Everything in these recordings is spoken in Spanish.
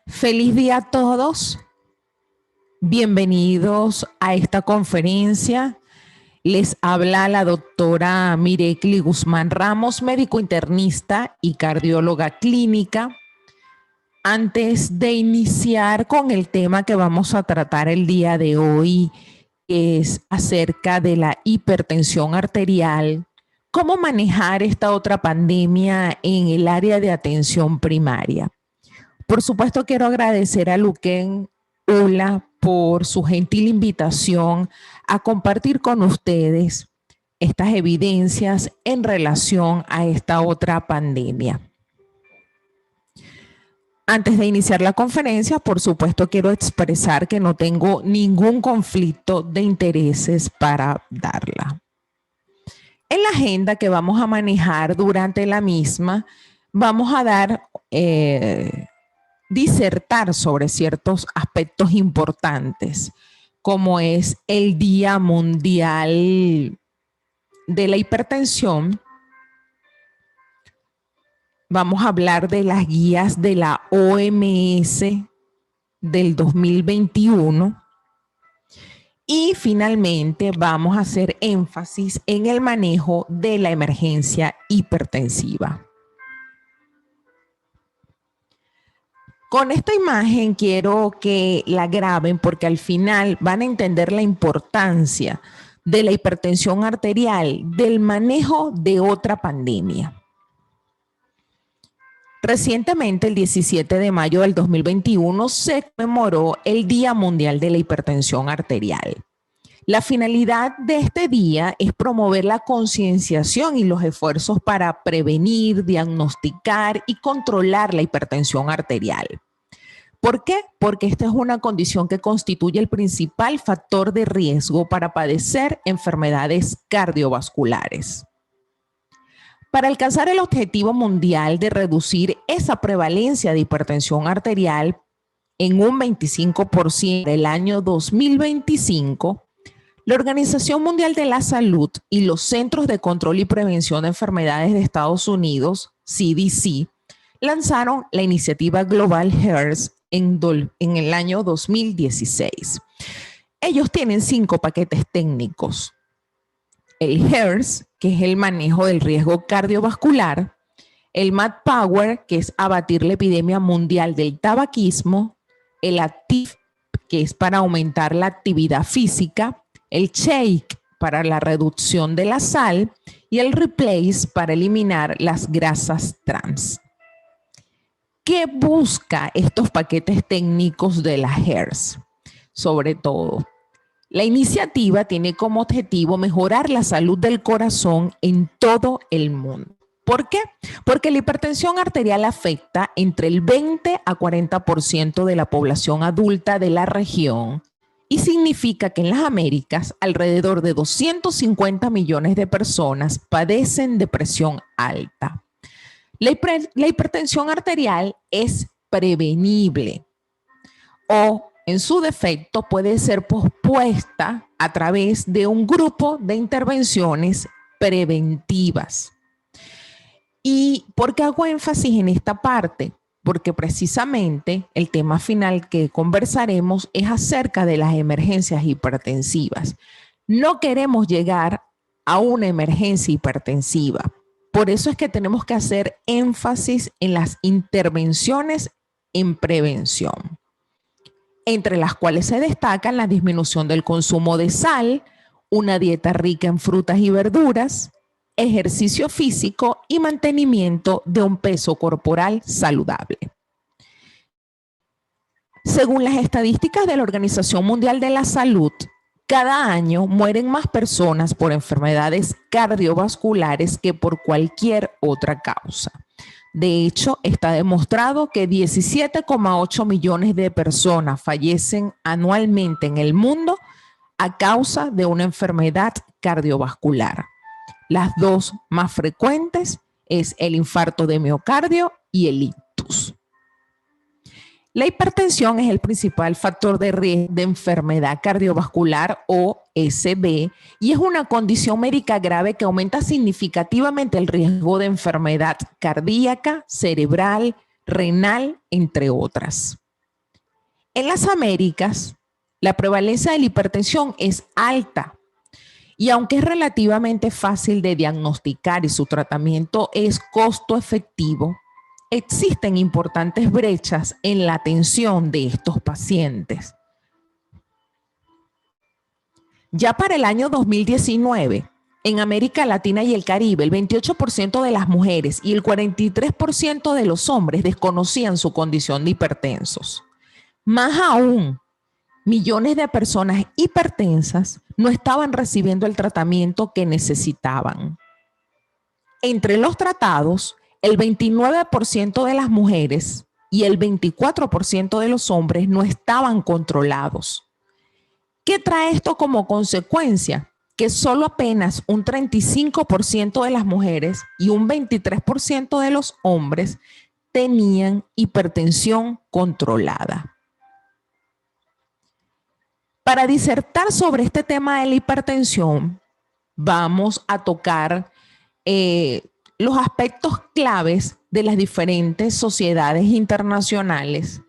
Feliz día a todos. Bienvenidos a esta conferencia. Les habla la doctora Mirekli Guzmán Ramos, médico internista y cardióloga clínica. Antes de iniciar con el tema que vamos a tratar el día de hoy, que es acerca de la hipertensión arterial, cómo manejar esta otra pandemia en el área de atención primaria. Por supuesto, quiero agradecer a Luquen Ula por su gentil invitación a compartir con ustedes estas evidencias en relación a esta otra pandemia. Antes de iniciar la conferencia, por supuesto, quiero expresar que no tengo ningún conflicto de intereses para darla. En la agenda que vamos a manejar durante la misma, vamos a disertar sobre ciertos aspectos importantes, como es el Día Mundial de la Hipertensión. Vamos a hablar de las guías de la OMS del 2021 y finalmente vamos a hacer énfasis en el manejo de la emergencia hipertensiva. Con esta imagen quiero que la graben porque al final van a entender la importancia de la hipertensión arterial, del manejo de otra pandemia. Recientemente, el 17 de mayo del 2021, se conmemoró el Día Mundial de la Hipertensión Arterial. La finalidad de este día es promover la concienciación y los esfuerzos para prevenir, diagnosticar y controlar la hipertensión arterial. ¿Por qué? Porque esta es una condición que constituye el principal factor de riesgo para padecer enfermedades cardiovasculares. Para alcanzar el objetivo mundial de reducir esa prevalencia de hipertensión arterial en un 25% del año 2025, la Organización Mundial de la Salud y los Centros de Control y Prevención de Enfermedades de Estados Unidos, CDC, lanzaron la iniciativa Global HEARS en el año 2016. Ellos tienen 5 paquetes técnicos. El HEARS, que es el manejo del riesgo cardiovascular, el MAD-POWER, que es abatir la epidemia mundial del tabaquismo, el ACTIV, que es para aumentar la actividad física, el SHAKE para la reducción de la sal y el REPLACE para eliminar las grasas trans. ¿Qué busca estos paquetes técnicos de la HEARS? Sobre todo, la iniciativa tiene como objetivo mejorar la salud del corazón en todo el mundo. ¿Por qué? Porque la hipertensión arterial afecta entre el 20 a 40% de la población adulta de la región y significa que en las Américas alrededor de 250 millones de personas padecen de presión alta. La hipertensión arterial es prevenible o, en su defecto, puede ser pospuesta a través de un grupo de intervenciones preventivas. ¿Y por qué hago énfasis en esta parte? Porque precisamente el tema final que conversaremos es acerca de las emergencias hipertensivas. No queremos llegar a una emergencia hipertensiva. Por eso es que tenemos que hacer énfasis en las intervenciones en prevención, entre las cuales se destacan la disminución del consumo de sal, una dieta rica en frutas y verduras, ejercicio físico y mantenimiento de un peso corporal saludable. Según las estadísticas de la Organización Mundial de la Salud, cada año mueren más personas por enfermedades cardiovasculares que por cualquier otra causa. De hecho, está demostrado que 17,8 millones de personas fallecen anualmente en el mundo a causa de una enfermedad cardiovascular. Las dos más frecuentes es el infarto de miocardio y el ictus. La hipertensión es el principal factor de riesgo de enfermedad cardiovascular o SB y es una condición médica grave que aumenta significativamente el riesgo de enfermedad cardíaca, cerebral, renal, entre otras. En las Américas, la prevalencia de la hipertensión es alta y aunque es relativamente fácil de diagnosticar y su tratamiento es costo efectivo, existen importantes brechas en la atención de estos pacientes. Ya para el año 2019, en América Latina y el Caribe, el 28% de las mujeres y el 43% de los hombres desconocían su condición de hipertensos. Más aún, millones de personas hipertensas no estaban recibiendo el tratamiento que necesitaban. Entre los tratados, el 29% de las mujeres y el 24% de los hombres no estaban controlados. ¿Qué trae esto como consecuencia? Que solo apenas un 35% de las mujeres y un 23% de los hombres tenían hipertensión controlada. Para disertar sobre este tema de la hipertensión, vamos a tocar los aspectos claves de las diferentes sociedades internacionales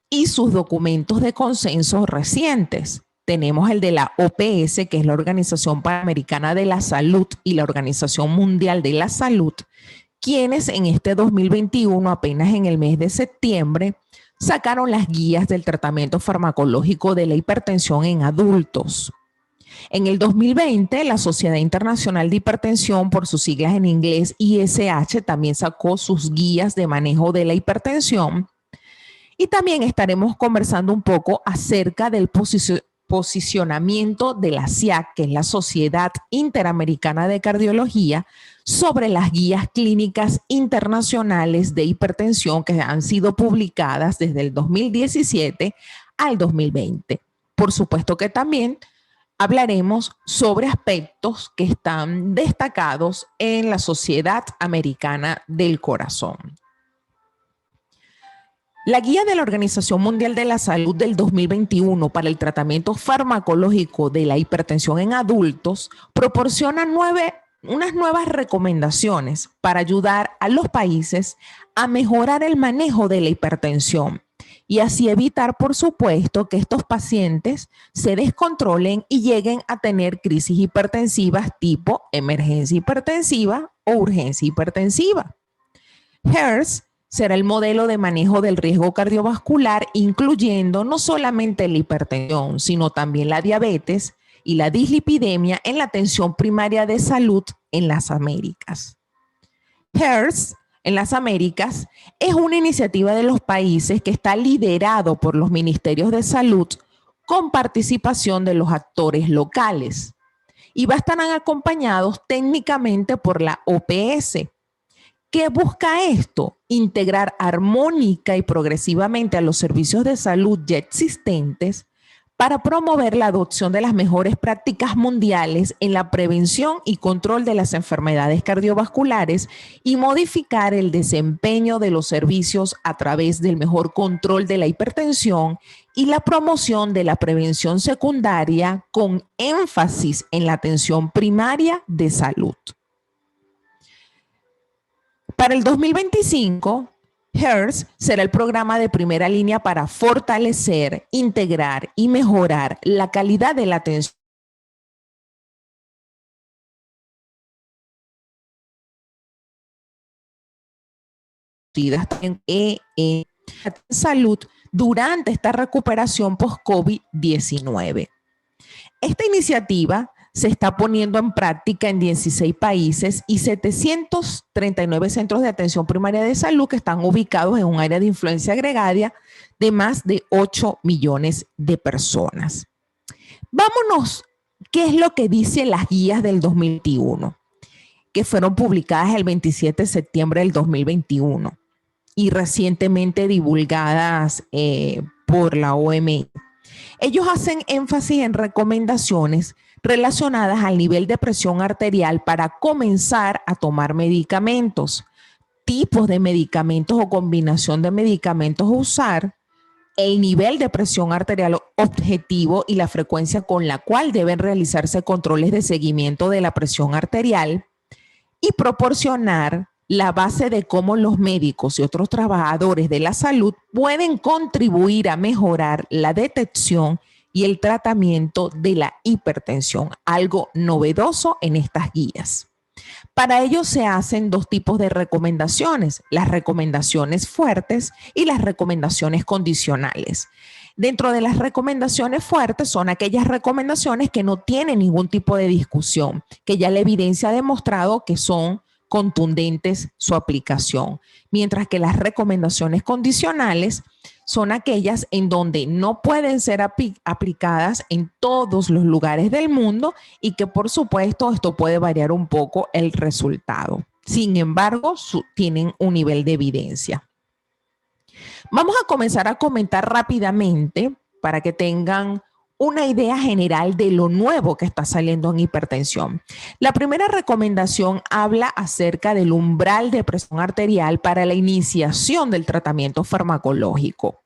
y sus documentos de consenso recientes. Tenemos el de la OPS, que es la Organización Panamericana de la Salud, y la Organización Mundial de la Salud, quienes en este 2021, apenas en el mes de septiembre, sacaron las guías del tratamiento farmacológico de la hipertensión en adultos. En el 2020, la Sociedad Internacional de Hipertensión, por sus siglas en inglés ISH, también sacó sus guías de manejo de la hipertensión. Y también estaremos conversando un poco acerca del posicionamiento de la SIAC, que es la Sociedad Interamericana de Cardiología, sobre las guías clínicas internacionales de hipertensión que han sido publicadas desde el 2017 al 2020. Por supuesto que también hablaremos sobre aspectos que están destacados en la Sociedad Americana del Corazón. La guía de la Organización Mundial de la Salud del 2021 para el tratamiento farmacológico de la hipertensión en adultos proporciona unas nuevas recomendaciones para ayudar a los países a mejorar el manejo de la hipertensión y así evitar, por supuesto, que estos pacientes se descontrolen y lleguen a tener crisis hipertensivas tipo emergencia hipertensiva o urgencia hipertensiva. HERS será el modelo de manejo del riesgo cardiovascular, incluyendo no solamente la hipertensión, sino también la diabetes y la dislipidemia en la atención primaria de salud en las Américas. HERS en las Américas es una iniciativa de los países que está liderado por los ministerios de salud con participación de los actores locales y va a estar acompañados técnicamente por la OPS. ¿Qué busca esto? Integrar armónica y progresivamente a los servicios de salud ya existentes para promover la adopción de las mejores prácticas mundiales en la prevención y control de las enfermedades cardiovasculares y modificar el desempeño de los servicios a través del mejor control de la hipertensión y la promoción de la prevención secundaria con énfasis en la atención primaria de salud. Para el 2025, HERS será el programa de primera línea para fortalecer, integrar y mejorar la calidad de la atención en salud durante esta recuperación post-COVID-19. Esta iniciativa se está poniendo en práctica en 16 países y 739 centros de atención primaria de salud que están ubicados en un área de influencia gregaria de más de 8 millones de personas. Vámonos, ¿qué es lo que dicen las guías del 2021? Que fueron publicadas el 27 de septiembre del 2021 y recientemente divulgadas por la OMS. Ellos hacen énfasis en recomendaciones relacionadas al nivel de presión arterial para comenzar a tomar medicamentos, tipos de medicamentos o combinación de medicamentos a usar, el nivel de presión arterial objetivo y la frecuencia con la cual deben realizarse controles de seguimiento de la presión arterial y proporcionar la base de cómo los médicos y otros trabajadores de la salud pueden contribuir a mejorar la detección y el tratamiento de la hipertensión, algo novedoso en estas guías. Para ello se hacen dos tipos de recomendaciones, las recomendaciones fuertes y las recomendaciones condicionales. Dentro de las recomendaciones fuertes son aquellas recomendaciones que no tienen ningún tipo de discusión, que ya la evidencia ha demostrado que son contundentes su aplicación, mientras que las recomendaciones condicionales son aquellas en donde no pueden ser aplicadas en todos los lugares del mundo y que por supuesto esto puede variar un poco el resultado. Sin embargo, tienen un nivel de evidencia. Vamos a comenzar a comentar rápidamente para que tengan una idea general de lo nuevo que está saliendo en hipertensión. La primera recomendación habla acerca del umbral de presión arterial para la iniciación del tratamiento farmacológico.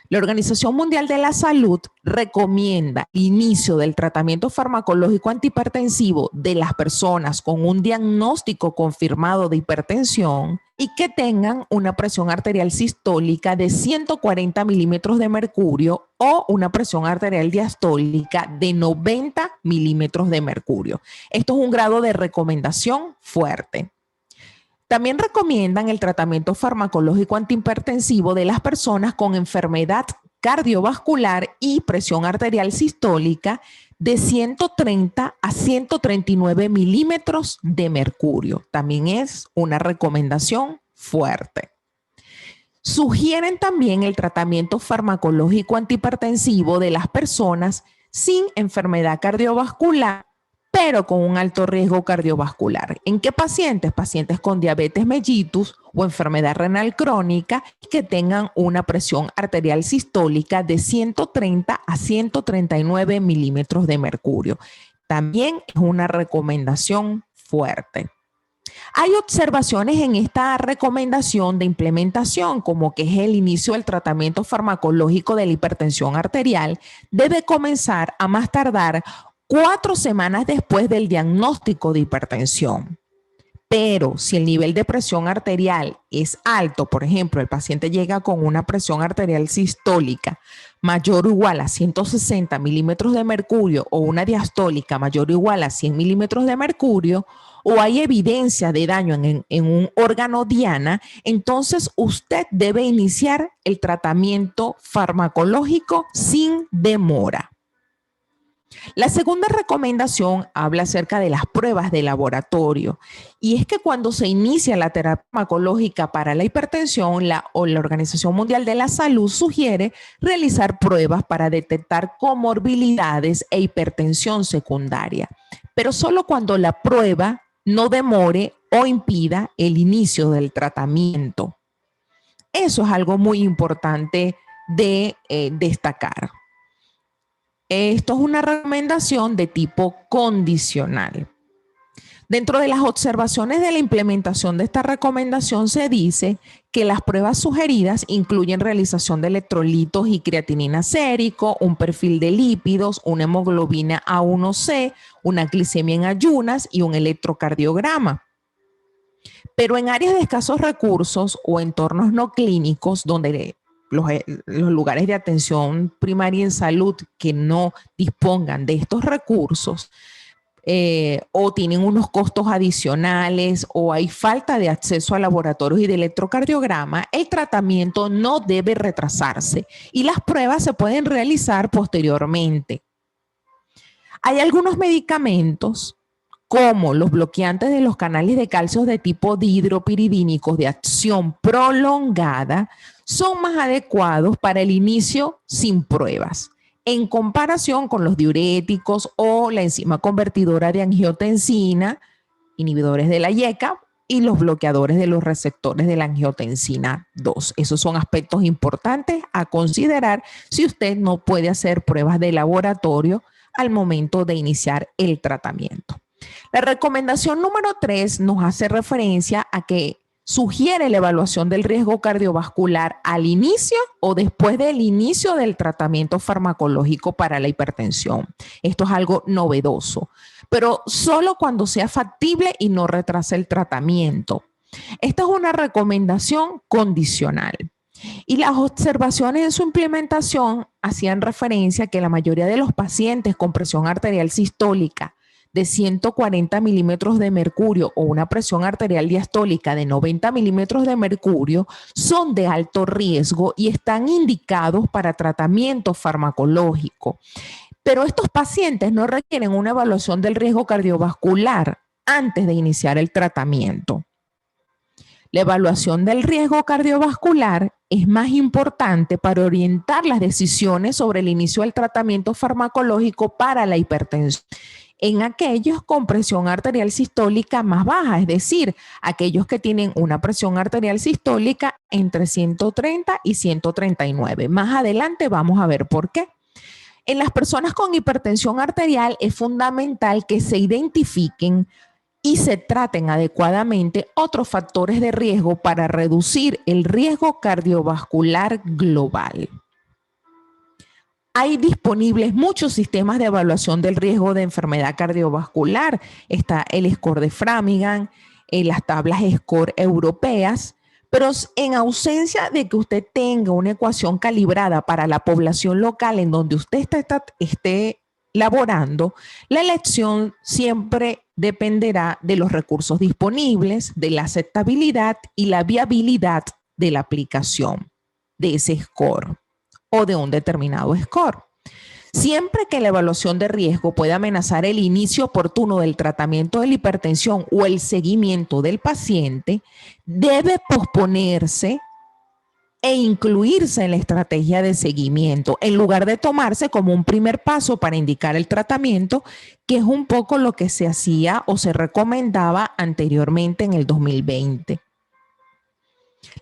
La Organización Mundial de la Salud recomienda el inicio del tratamiento farmacológico antihipertensivo de las personas con un diagnóstico confirmado de hipertensión y que tengan una presión arterial sistólica de 140 milímetros de mercurio o una presión arterial diastólica de 90 milímetros de mercurio. Esto es un grado de recomendación fuerte. También recomiendan el tratamiento farmacológico antihipertensivo de las personas con enfermedad cardiovascular y presión arterial sistólica de 130 a 139 milímetros de mercurio. También es una recomendación fuerte. Sugieren también el tratamiento farmacológico antihipertensivo de las personas sin enfermedad cardiovascular, pero con un alto riesgo cardiovascular. ¿En qué pacientes? Pacientes con diabetes mellitus o enfermedad renal crónica que tengan una presión arterial sistólica de 130 a 139 milímetros de mercurio. También es una recomendación fuerte. Hay observaciones en esta recomendación de implementación, como que es el inicio del tratamiento farmacológico de la hipertensión arterial, debe comenzar a más tardar 4 semanas después del diagnóstico de hipertensión. Pero si el nivel de presión arterial es alto, por ejemplo, el paciente llega con una presión arterial sistólica mayor o igual a 160 milímetros de mercurio o una diastólica mayor o igual a 100 milímetros de mercurio, o hay evidencia de daño en un órgano diana, entonces usted debe iniciar el tratamiento farmacológico sin demora. La segunda recomendación habla acerca de las pruebas de laboratorio, y es que cuando se inicia la terapia farmacológica para la hipertensión, la Organización Mundial de la Salud sugiere realizar pruebas para detectar comorbilidades e hipertensión secundaria, pero solo cuando la prueba no demore o impida el inicio del tratamiento. Eso es algo muy importante de destacar. Esto es una recomendación de tipo condicional. Dentro de las observaciones de la implementación de esta recomendación se dice que las pruebas sugeridas incluyen realización de electrolitos y creatinina sérico, un perfil de lípidos, una hemoglobina A1C, una glicemia en ayunas y un electrocardiograma. Pero en áreas de escasos recursos o entornos no clínicos donde los lugares de atención primaria en salud que no dispongan de estos recursos o tienen unos costos adicionales o hay falta de acceso a laboratorios y de electrocardiograma, el tratamiento no debe retrasarse y las pruebas se pueden realizar posteriormente. Hay algunos medicamentos como los bloqueantes de los canales de calcio de tipo dihidropiridínicos de acción prolongada son más adecuados para el inicio sin pruebas, en comparación con los diuréticos o la enzima convertidora de angiotensina, inhibidores de la YECA y los bloqueadores de los receptores de la angiotensina 2. Esos son aspectos importantes a considerar si usted no puede hacer pruebas de laboratorio al momento de iniciar el tratamiento. La recomendación número 3 nos hace referencia a que sugiere la evaluación del riesgo cardiovascular al inicio o después del inicio del tratamiento farmacológico para la hipertensión. Esto es algo novedoso, pero solo cuando sea factible y no retrase el tratamiento. Esta es una recomendación condicional. Y las observaciones en su implementación hacían referencia a que la mayoría de los pacientes con presión arterial sistólica de 140 milímetros de mercurio o una presión arterial diastólica de 90 milímetros de mercurio son de alto riesgo y están indicados para tratamiento farmacológico. Pero estos pacientes no requieren una evaluación del riesgo cardiovascular antes de iniciar el tratamiento. La evaluación del riesgo cardiovascular es más importante para orientar las decisiones sobre el inicio del tratamiento farmacológico para la hipertensión en aquellos con presión arterial sistólica más baja, es decir, aquellos que tienen una presión arterial sistólica entre 130 y 139. Más adelante vamos a ver por qué. En las personas con hipertensión arterial es fundamental que se identifiquen y se traten adecuadamente otros factores de riesgo para reducir el riesgo cardiovascular global. Hay disponibles muchos sistemas de evaluación del riesgo de enfermedad cardiovascular. Está el score de Framingham, las tablas score europeas, pero en ausencia de que usted tenga una ecuación calibrada para la población local en donde usted esté laborando, la elección siempre dependerá de los recursos disponibles, de la aceptabilidad y la viabilidad de la aplicación de ese score o de un determinado score. Siempre que la evaluación de riesgo pueda amenazar el inicio oportuno del tratamiento de la hipertensión o el seguimiento del paciente, debe posponerse e incluirse en la estrategia de seguimiento, en lugar de tomarse como un primer paso para indicar el tratamiento, que es un poco lo que se hacía o se recomendaba anteriormente en el 2020.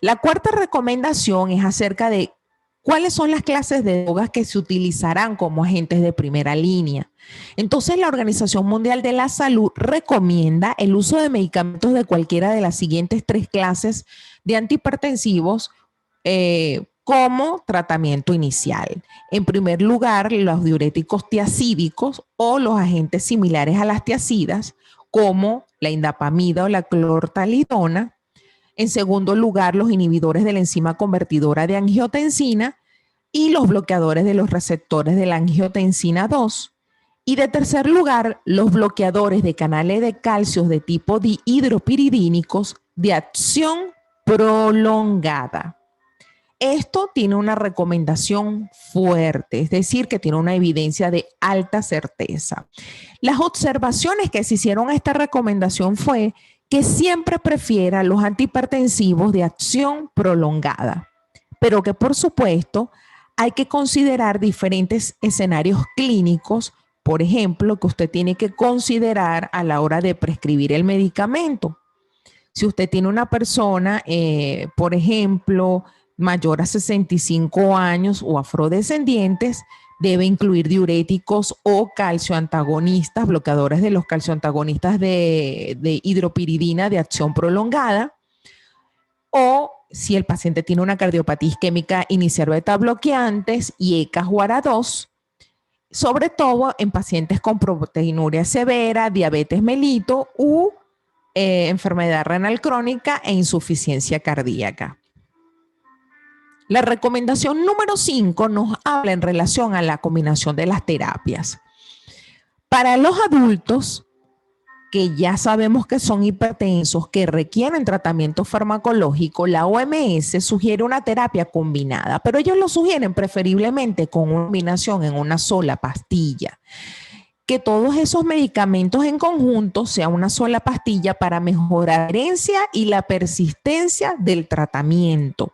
La cuarta recomendación es acerca de cuáles son las clases de drogas que se utilizarán como agentes de primera línea. Entonces, la Organización Mundial de la Salud recomienda el uso de medicamentos de cualquiera de las siguientes 3 clases de antihipertensivos como tratamiento inicial. En primer lugar, los diuréticos tiazídicos o los agentes similares a las tiazidas, como la indapamida o la clortalidona. En segundo lugar, los inhibidores de la enzima convertidora de angiotensina y los bloqueadores de los receptores de la angiotensina 2. Y de tercer lugar, los bloqueadores de canales de calcio de tipo dihidropiridínicos de acción prolongada. Esto tiene una recomendación fuerte, es decir, que tiene una evidencia de alta certeza. Las observaciones que se hicieron a esta recomendación fue que siempre prefiera los antihipertensivos de acción prolongada, pero que por supuesto hay que considerar diferentes escenarios clínicos, por ejemplo, que usted tiene que considerar a la hora de prescribir el medicamento. Si usted tiene una persona, por ejemplo, mayor a 65 años o afrodescendientes, debe incluir diuréticos o calcioantagonistas, bloqueadores de los calcioantagonistas de hidropiridina de acción prolongada. O si el paciente tiene una cardiopatía isquémica, iniciar beta bloqueantes y ECA-JUARA2, sobre todo en pacientes con proteinuria severa, diabetes mellitus u enfermedad renal crónica e insuficiencia cardíaca. La recomendación número 5 nos habla en relación a la combinación de las terapias. Para los adultos que ya sabemos que son hipertensos, que requieren tratamiento farmacológico, la OMS sugiere una terapia combinada, pero ellos lo sugieren preferiblemente con una combinación en una sola pastilla. Que todos esos medicamentos en conjunto sean una sola pastilla para mejorar la adherencia y la persistencia del tratamiento.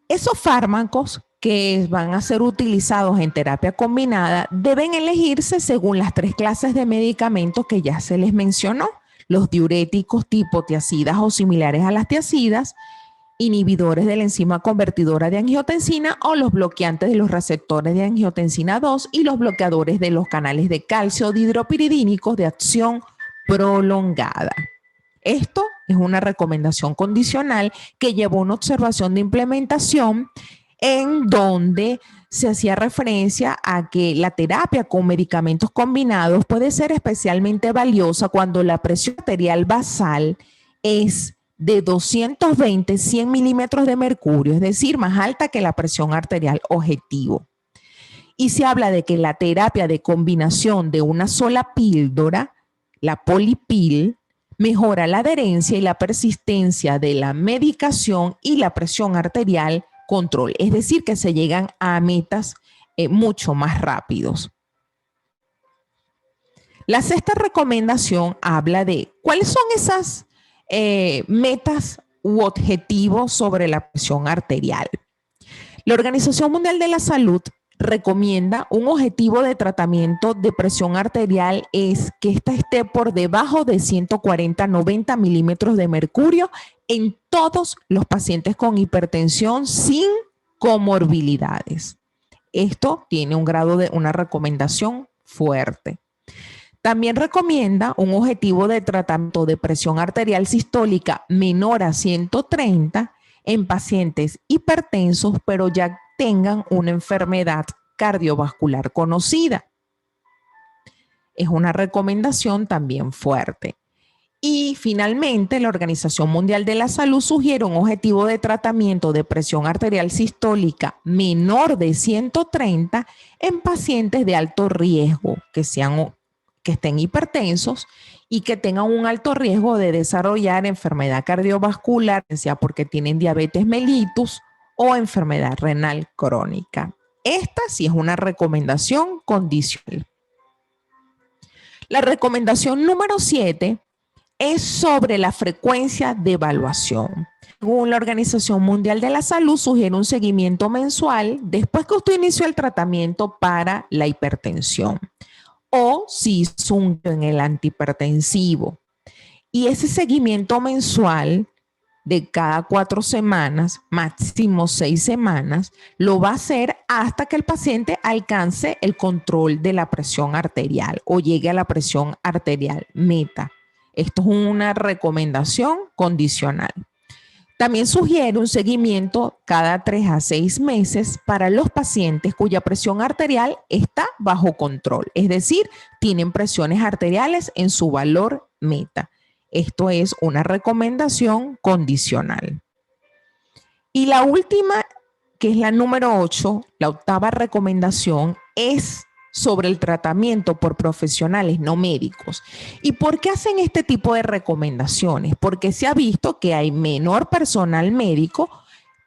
Esos fármacos que van a ser utilizados en terapia combinada deben elegirse según las 3 clases de medicamentos que ya se les mencionó: los diuréticos tipo tiazidas o similares a las tiazidas, inhibidores de la enzima convertidora de angiotensina o los bloqueantes de los receptores de angiotensina 2 y los bloqueadores de los canales de calcio dihidropiridínicos de acción prolongada. Esto es una recomendación condicional que llevó a una observación de implementación en donde se hacía referencia a que la terapia con medicamentos combinados puede ser especialmente valiosa cuando la presión arterial basal es de 220-100 milímetros de mercurio, es decir, más alta que la presión arterial objetivo. Y se habla de que la terapia de combinación de una sola píldora, la polipil, mejora la adherencia y la persistencia de la medicación y la presión arterial control. Es decir, que se llegan a metas mucho más rápidos. La sexta recomendación habla de cuáles son esas metas u objetivos sobre la presión arterial. La Organización Mundial de la Salud recomienda un objetivo de tratamiento de presión arterial es que ésta esté por debajo de 140-90 milímetros de mercurio en todos los pacientes con hipertensión sin comorbilidades. Esto tiene un grado de una recomendación fuerte. También recomienda un objetivo de tratamiento de presión arterial sistólica menor a 130 en pacientes hipertensos, pero ya tengan una enfermedad cardiovascular conocida. Es una recomendación también fuerte. Y finalmente, la Organización Mundial de la Salud sugiere un objetivo de tratamiento de presión arterial sistólica menor de 130 en pacientes de alto riesgo, que estén hipertensos y que tengan un alto riesgo de desarrollar enfermedad cardiovascular, sea porque tienen diabetes mellitus o enfermedad renal crónica. Esta sí es una recomendación condicional. La recomendación número 7 es sobre la frecuencia de evaluación. Según la Organización Mundial de la Salud, sugiere un seguimiento mensual después que usted inició el tratamiento para la hipertensión o si hizo un en el antihipertensivo. Y ese seguimiento mensual de cada 4 semanas, máximo 6 semanas, lo va a hacer hasta que el paciente alcance el control de la presión arterial o llegue a la presión arterial meta. Esto es una recomendación condicional. También sugiere un seguimiento cada 3 a 6 meses para los pacientes cuya presión arterial está bajo control, es decir, tienen presiones arteriales en su valor meta. Esto es una recomendación condicional. Y la última, que es la número 8, la octava recomendación, es sobre el tratamiento por profesionales no médicos. ¿Y por qué hacen este tipo de recomendaciones? Porque se ha visto que hay menor personal médico,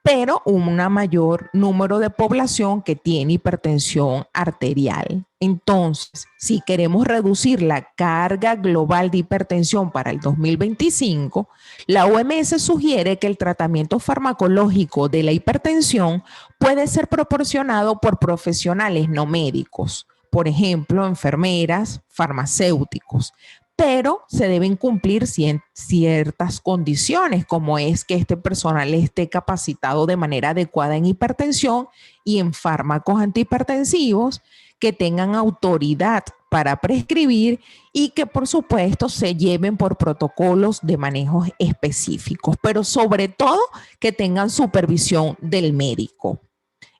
pero un mayor número de población que tiene hipertensión arterial. Entonces, si queremos reducir la carga global de hipertensión para el 2025, la OMS sugiere que el tratamiento farmacológico de la hipertensión puede ser proporcionado por profesionales no médicos, por ejemplo, enfermeras, farmacéuticos, pero se deben cumplir ciertas condiciones, como es que este personal esté capacitado de manera adecuada en hipertensión y en fármacos antihipertensivos, que tengan autoridad para prescribir y que, por supuesto, se lleven por protocolos de manejo específicos, pero sobre todo que tengan supervisión del médico.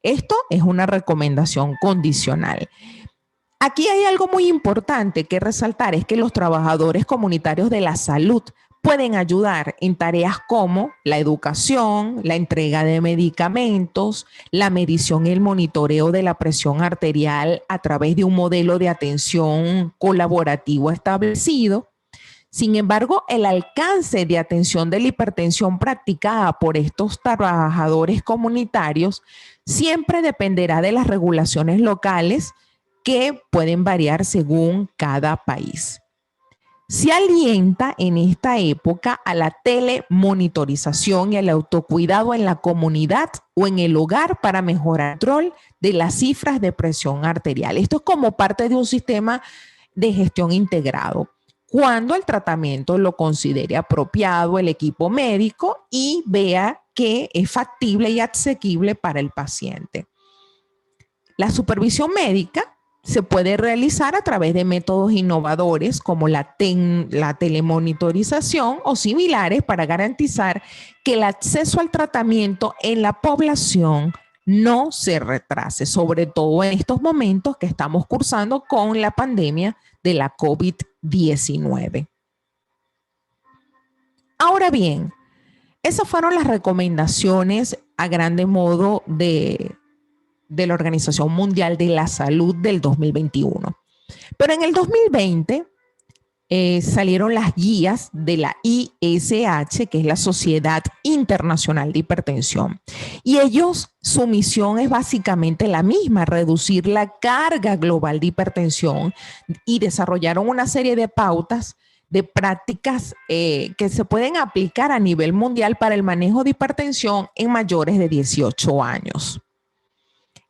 Esto es una recomendación condicional. Aquí hay algo muy importante que resaltar, es que los trabajadores comunitarios de la salud pueden ayudar en tareas como la educación, la entrega de medicamentos, la medición y el monitoreo de la presión arterial a través de un modelo de atención colaborativo establecido. Sin embargo, el alcance de atención de la hipertensión practicada por estos trabajadores comunitarios siempre dependerá de las regulaciones locales que pueden variar según cada país. Se alienta en esta época a la telemonitorización y al autocuidado en la comunidad o en el hogar para mejorar el control de las cifras de presión arterial. Esto es como parte de un sistema de gestión integrado. Cuando el tratamiento lo considere apropiado el equipo médico y vea que es factible y asequible para el paciente. La supervisión médica se puede realizar a través de métodos innovadores como la telemonitorización o similares para garantizar que el acceso al tratamiento en la población no se retrase, sobre todo en estos momentos que estamos cursando con la pandemia de la COVID-19. Ahora bien, esas fueron las recomendaciones a grande modo de la Organización Mundial de la Salud del 2021. Pero en el 2020 salieron las guías de la ISH, que es la Sociedad Internacional de Hipertensión. Y su misión es básicamente la misma, reducir la carga global de hipertensión, y desarrollaron una serie de pautas de prácticas que se pueden aplicar a nivel mundial para el manejo de hipertensión en mayores de 18 años.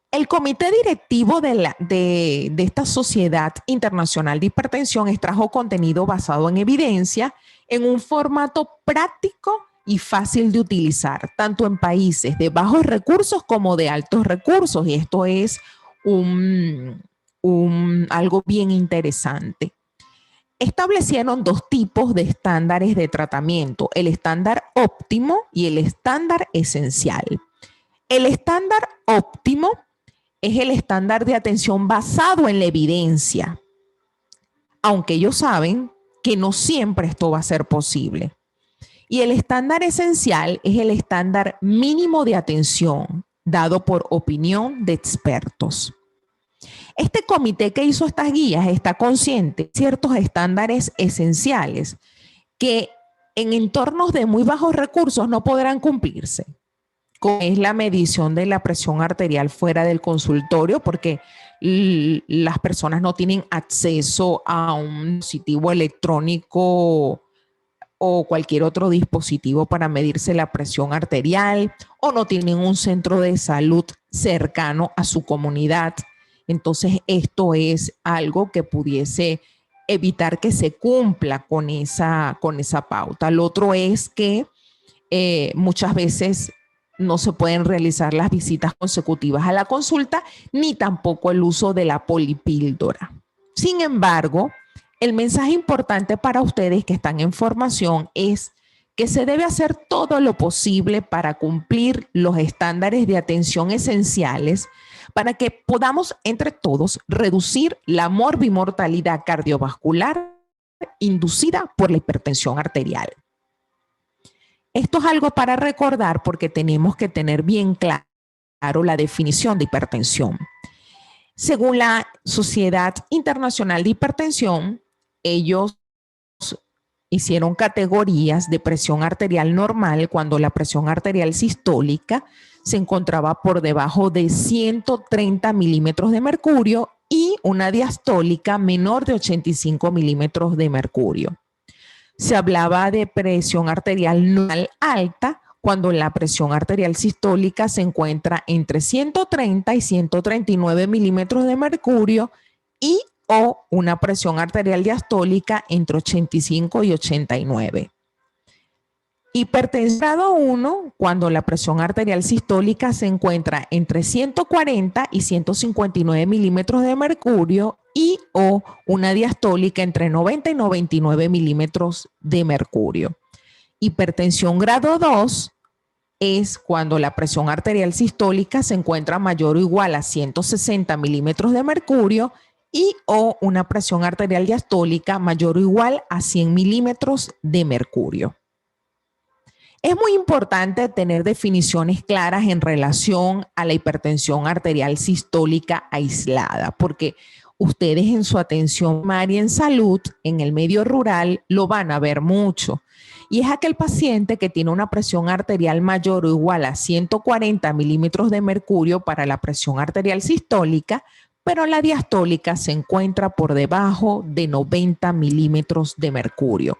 El comité directivo de esta Sociedad Internacional de Hipertensión extrajo contenido basado en evidencia en un formato práctico y fácil de utilizar, tanto en países de bajos recursos como de altos recursos. Y esto es algo bien interesante. Establecieron dos tipos de estándares de tratamiento: el estándar óptimo y el estándar esencial. El estándar óptimo es el estándar de atención basado en la evidencia, aunque ellos saben que no siempre esto va a ser posible. Y el estándar esencial es el estándar mínimo de atención dado por opinión de expertos. Este comité que hizo estas guías está consciente de ciertos estándares esenciales que en entornos de muy bajos recursos no podrán cumplirse, como es la medición de la presión arterial fuera del consultorio, porque las personas no tienen acceso a un dispositivo electrónico o cualquier otro dispositivo para medirse la presión arterial, o no tienen un centro de salud cercano a su comunidad. Entonces, esto es algo que pudiese evitar que se cumpla con esa pauta. Lo otro es que muchas veces no se pueden realizar las visitas consecutivas a la consulta, ni tampoco el uso de la polipíldora. Sin embargo, el mensaje importante para ustedes que están en formación es que se debe hacer todo lo posible para cumplir los estándares de atención esenciales para que podamos entre todos reducir la morbimortalidad cardiovascular inducida por la hipertensión arterial. Esto es algo para recordar porque tenemos que tener bien claro la definición de hipertensión. Según la Sociedad Internacional de Hipertensión, ellos hicieron categorías de presión arterial normal cuando la presión arterial sistólica se encontraba por debajo de 130 milímetros de mercurio y una diastólica menor de 85 milímetros de mercurio. Se hablaba de presión arterial normal alta cuando la presión arterial sistólica se encuentra entre 130 y 139 milímetros de mercurio y o una presión arterial diastólica entre 85 y 89. Hipertensión grado 1 cuando la presión arterial sistólica se encuentra entre 140 y 159 milímetros de mercurio y o una diastólica entre 90 y 99 milímetros de mercurio. Hipertensión grado 2 es cuando la presión arterial sistólica se encuentra mayor o igual a 160 milímetros de mercurio y o una presión arterial diastólica mayor o igual a 100 milímetros de mercurio. Es muy importante tener definiciones claras en relación a la hipertensión arterial sistólica aislada, porque ustedes en su atención primaria en salud, en el medio rural, lo van a ver mucho. Y es aquel paciente que tiene una presión arterial mayor o igual a 140 milímetros de mercurio para la presión arterial sistólica, pero la diastólica se encuentra por debajo de 90 milímetros de mercurio.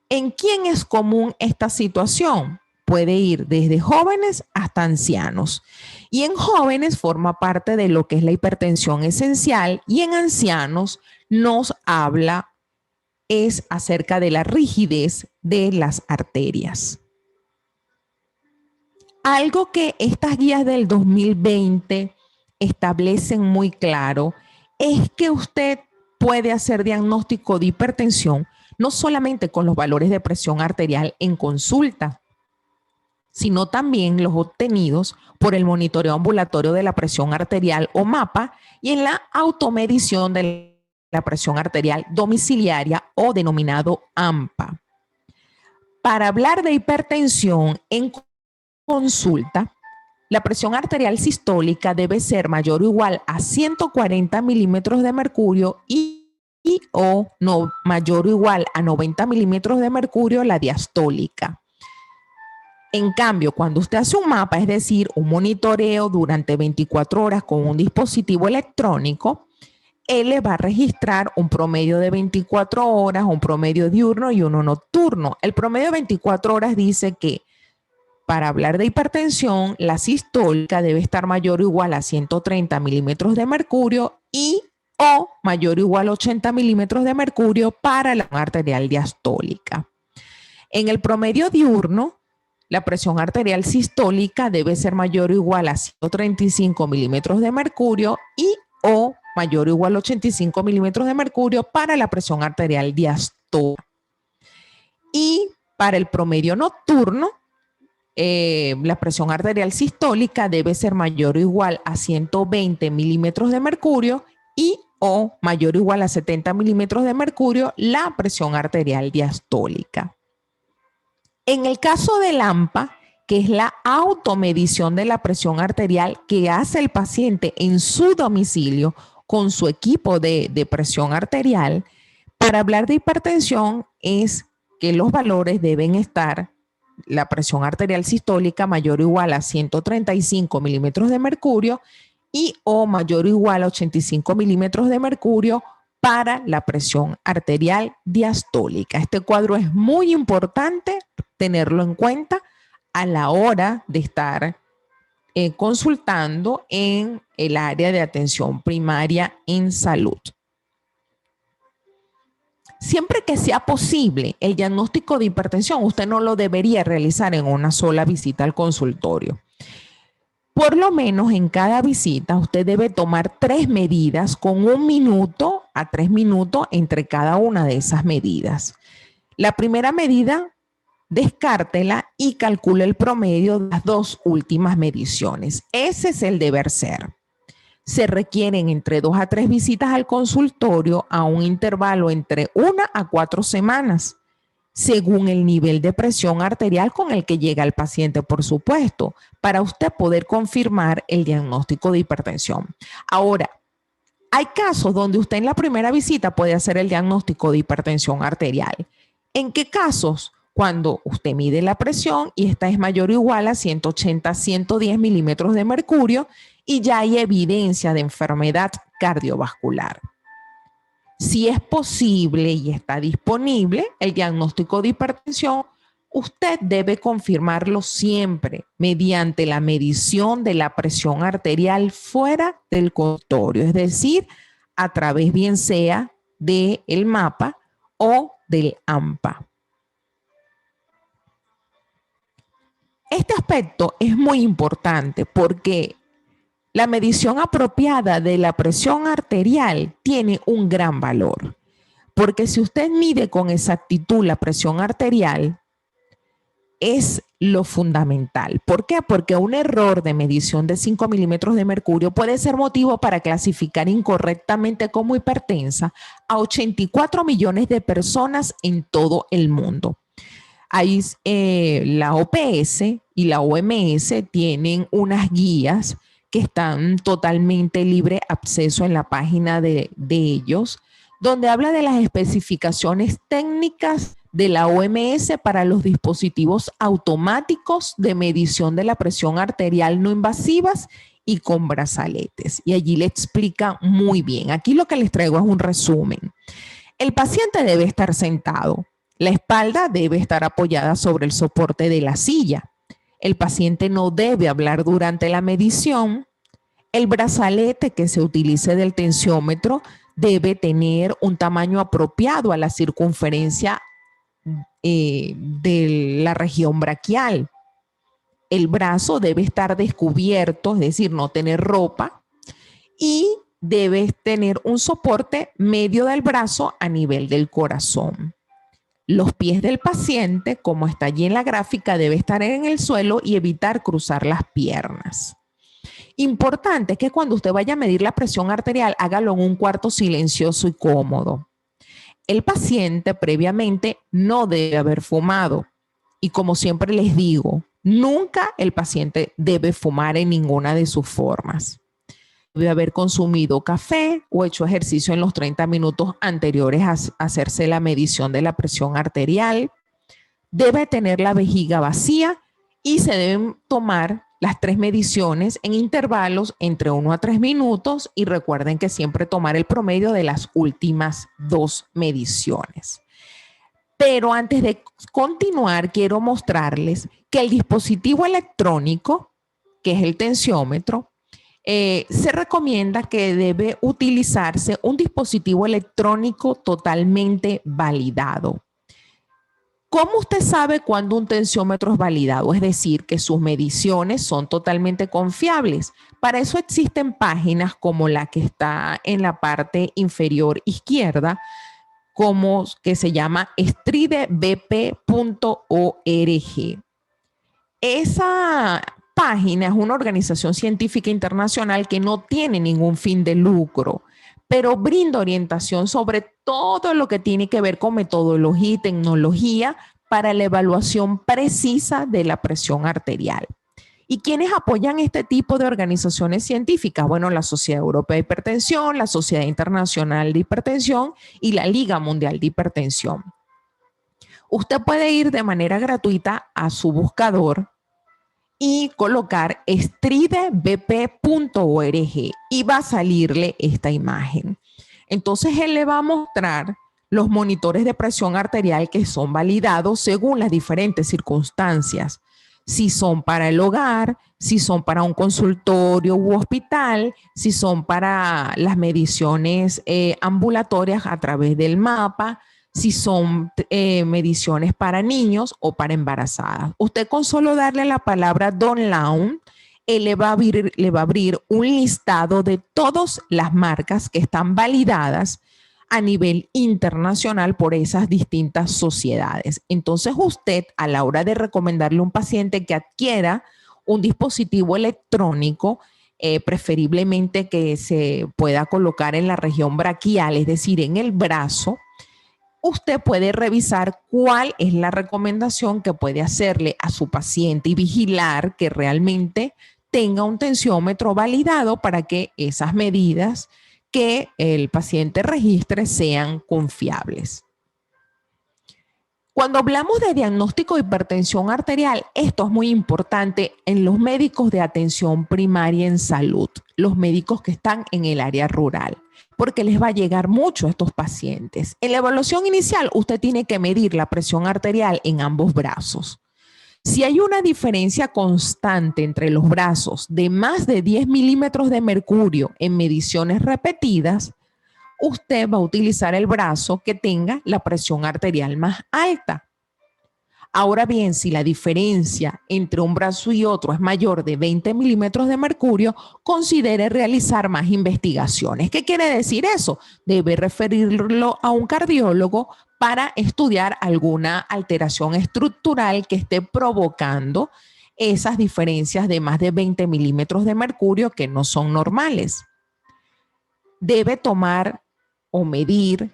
¿En quién es común esta situación? Puede ir desde jóvenes hasta ancianos. Y en jóvenes forma parte de lo que es la hipertensión esencial, y en ancianos nos habla es acerca de la rigidez de las arterias. Algo que estas guías del 2020 establecen muy claro es que usted puede hacer diagnóstico de hipertensión no solamente con los valores de presión arterial en consulta, sino también los obtenidos por el monitoreo ambulatorio de la presión arterial o MAPA y en la automedición de la presión arterial domiciliaria o denominado AMPA. Para hablar de hipertensión en consulta, la presión arterial sistólica debe ser mayor o igual a 140 milímetros de mercurio o no, mayor o igual a 90 milímetros de mercurio la diastólica. En cambio, cuando usted hace un mapa, es decir, un monitoreo durante 24 horas con un dispositivo electrónico, él le va a registrar un promedio de 24 horas, un promedio diurno y uno nocturno. El promedio de 24 horas dice que para hablar de hipertensión, la sistólica debe estar mayor o igual a 130 milímetros de mercurio o mayor o igual a 80 milímetros de mercurio para la arterial diastólica. En el promedio diurno, la presión arterial sistólica debe ser mayor o igual a 135 milímetros de mercurio o mayor o igual a 85 milímetros de mercurio para la presión arterial diastólica. Y para el promedio nocturno, la presión arterial sistólica debe ser mayor o igual a 120 milímetros de mercurio o mayor o igual a 70 milímetros de mercurio la presión arterial diastólica. En el caso del AMPA, que es la automedición de la presión arterial que hace el paciente en su domicilio con su equipo de presión arterial, para hablar de hipertensión es que los valores deben estar, la presión arterial sistólica mayor o igual a 135 milímetros de mercurio o mayor o igual a 85 milímetros de mercurio para la presión arterial diastólica. Este cuadro es muy importante tenerlo en cuenta a la hora de estar consultando en el área de atención primaria en salud. Siempre que sea posible, el diagnóstico de hipertensión usted no lo debería realizar en una sola visita al consultorio. Por lo menos en cada visita usted debe tomar 3 medidas con 1 minuto a 3 minutos entre cada una de esas medidas. La primera medida, descártela y calcule el promedio de las 2 últimas mediciones. Ese es el deber ser. Se requieren entre 2 a 3 visitas al consultorio a un intervalo entre 1 a 4 semanas, según el nivel de presión arterial con el que llega el paciente, por supuesto, para usted poder confirmar el diagnóstico de hipertensión. Ahora, hay casos donde usted en la primera visita puede hacer el diagnóstico de hipertensión arterial. ¿En qué casos? Cuando usted mide la presión y esta es mayor o igual a 180 a 110 milímetros de mercurio y ya hay evidencia de enfermedad cardiovascular. Si es posible y está disponible el diagnóstico de hipertensión, usted debe confirmarlo siempre mediante la medición de la presión arterial fuera del consultorio, es decir, a través bien sea del mapa o del AMPA. Este aspecto es muy importante porque la medición apropiada de la presión arterial tiene un gran valor, porque si usted mide con exactitud la presión arterial, es lo fundamental. ¿Por qué? Porque un error de medición de 5 milímetros de mercurio puede ser motivo para clasificar incorrectamente como hipertensa a 84 millones de personas en todo el mundo. Ahí, la OPS y la OMS tienen unas guías que están totalmente libre acceso en la página de ellos, donde habla de las especificaciones técnicas de la OMS para los dispositivos automáticos de medición de la presión arterial no invasivas y con brazaletes. Y allí le explica muy bien. Aquí lo que les traigo es un resumen. El paciente debe estar sentado. La espalda debe estar apoyada sobre el soporte de la silla. El paciente no debe hablar durante la medición. El brazalete que se utilice del tensiómetro debe tener un tamaño apropiado a la circunferencia de la región braquial. El brazo debe estar descubierto, es decir, no tener ropa, y debe tener un soporte medio del brazo a nivel del corazón. Los pies del paciente, como está allí en la gráfica, debe estar en el suelo y evitar cruzar las piernas. Importante es que cuando usted vaya a medir la presión arterial, hágalo en un cuarto silencioso y cómodo. El paciente previamente no debe haber fumado. Y como siempre les digo, nunca el paciente debe fumar en ninguna de sus formas. Debe haber consumido café o hecho ejercicio en los 30 minutos anteriores a hacerse la medición de la presión arterial. Debe tener la vejiga vacía y se deben tomar las 3 mediciones en intervalos entre 1 a 3 minutos y recuerden que siempre tomar el promedio de las últimas 2 mediciones. Pero antes de continuar, quiero mostrarles que el dispositivo electrónico, que es el tensiómetro, se recomienda que debe utilizarse un dispositivo electrónico totalmente validado. ¿Cómo usted sabe cuándo un tensiómetro es validado? Es decir, que sus mediciones son totalmente confiables. Para eso existen páginas como la que está en la parte inferior izquierda, como que se llama stridebp.org. Esa página es una organización científica internacional que no tiene ningún fin de lucro, pero brinda orientación sobre todo lo que tiene que ver con metodología y tecnología para la evaluación precisa de la presión arterial. ¿Y quiénes apoyan este tipo de organizaciones científicas? Bueno, la Sociedad Europea de Hipertensión, la Sociedad Internacional de Hipertensión y la Liga Mundial de Hipertensión. Usted puede ir de manera gratuita a su buscador y colocar stridebp.org y va a salirle esta imagen. Entonces él le va a mostrar los monitores de presión arterial que son validados según las diferentes circunstancias. Si son para el hogar, si son para un consultorio u hospital, si son para las mediciones ambulatorias a través del mapa, si son mediciones para niños o para embarazadas. Usted con solo darle la palabra download, él le va a abrir un listado de todas las marcas que están validadas a nivel internacional por esas distintas sociedades. Entonces usted, a la hora de recomendarle a un paciente que adquiera un dispositivo electrónico, preferiblemente que se pueda colocar en la región braquial, es decir, en el brazo, usted puede revisar cuál es la recomendación que puede hacerle a su paciente y vigilar que realmente tenga un tensiómetro validado para que esas medidas que el paciente registre sean confiables. Cuando hablamos de diagnóstico de hipertensión arterial, esto es muy importante en los médicos de atención primaria en salud, los médicos que están en el área rural, porque les va a llegar mucho a estos pacientes. En la evaluación inicial, usted tiene que medir la presión arterial en ambos brazos. Si hay una diferencia constante entre los brazos de más de 10 milímetros de mercurio en mediciones repetidas, usted va a utilizar el brazo que tenga la presión arterial más alta. Ahora bien, si la diferencia entre un brazo y otro es mayor de 20 milímetros de mercurio, considere realizar más investigaciones. ¿Qué quiere decir eso? Debe referirlo a un cardiólogo para estudiar alguna alteración estructural que esté provocando esas diferencias de más de 20 milímetros de mercurio que no son normales. Debe tomar o medir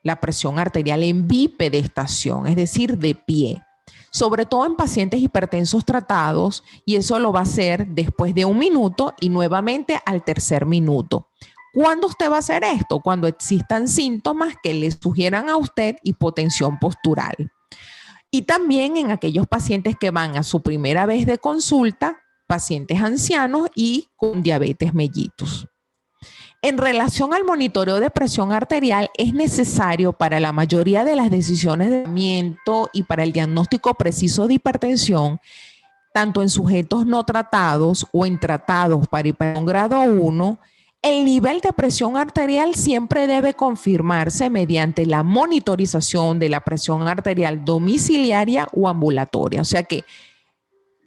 la presión arterial en bipedestación, es decir, de pie, sobre todo en pacientes hipertensos tratados, y eso lo va a hacer después de 1 minuto y nuevamente al tercer minuto. ¿Cuándo usted va a hacer esto? Cuando existan síntomas que le sugieran a usted hipotensión postural. Y también en aquellos pacientes que van a su primera vez de consulta, pacientes ancianos y con diabetes mellitus. En relación al monitoreo de presión arterial, es necesario para la mayoría de las decisiones de tratamiento y para el diagnóstico preciso de hipertensión, tanto en sujetos no tratados o en tratados para hipertensión grado 1, el nivel de presión arterial siempre debe confirmarse mediante la monitorización de la presión arterial domiciliaria o ambulatoria. O sea que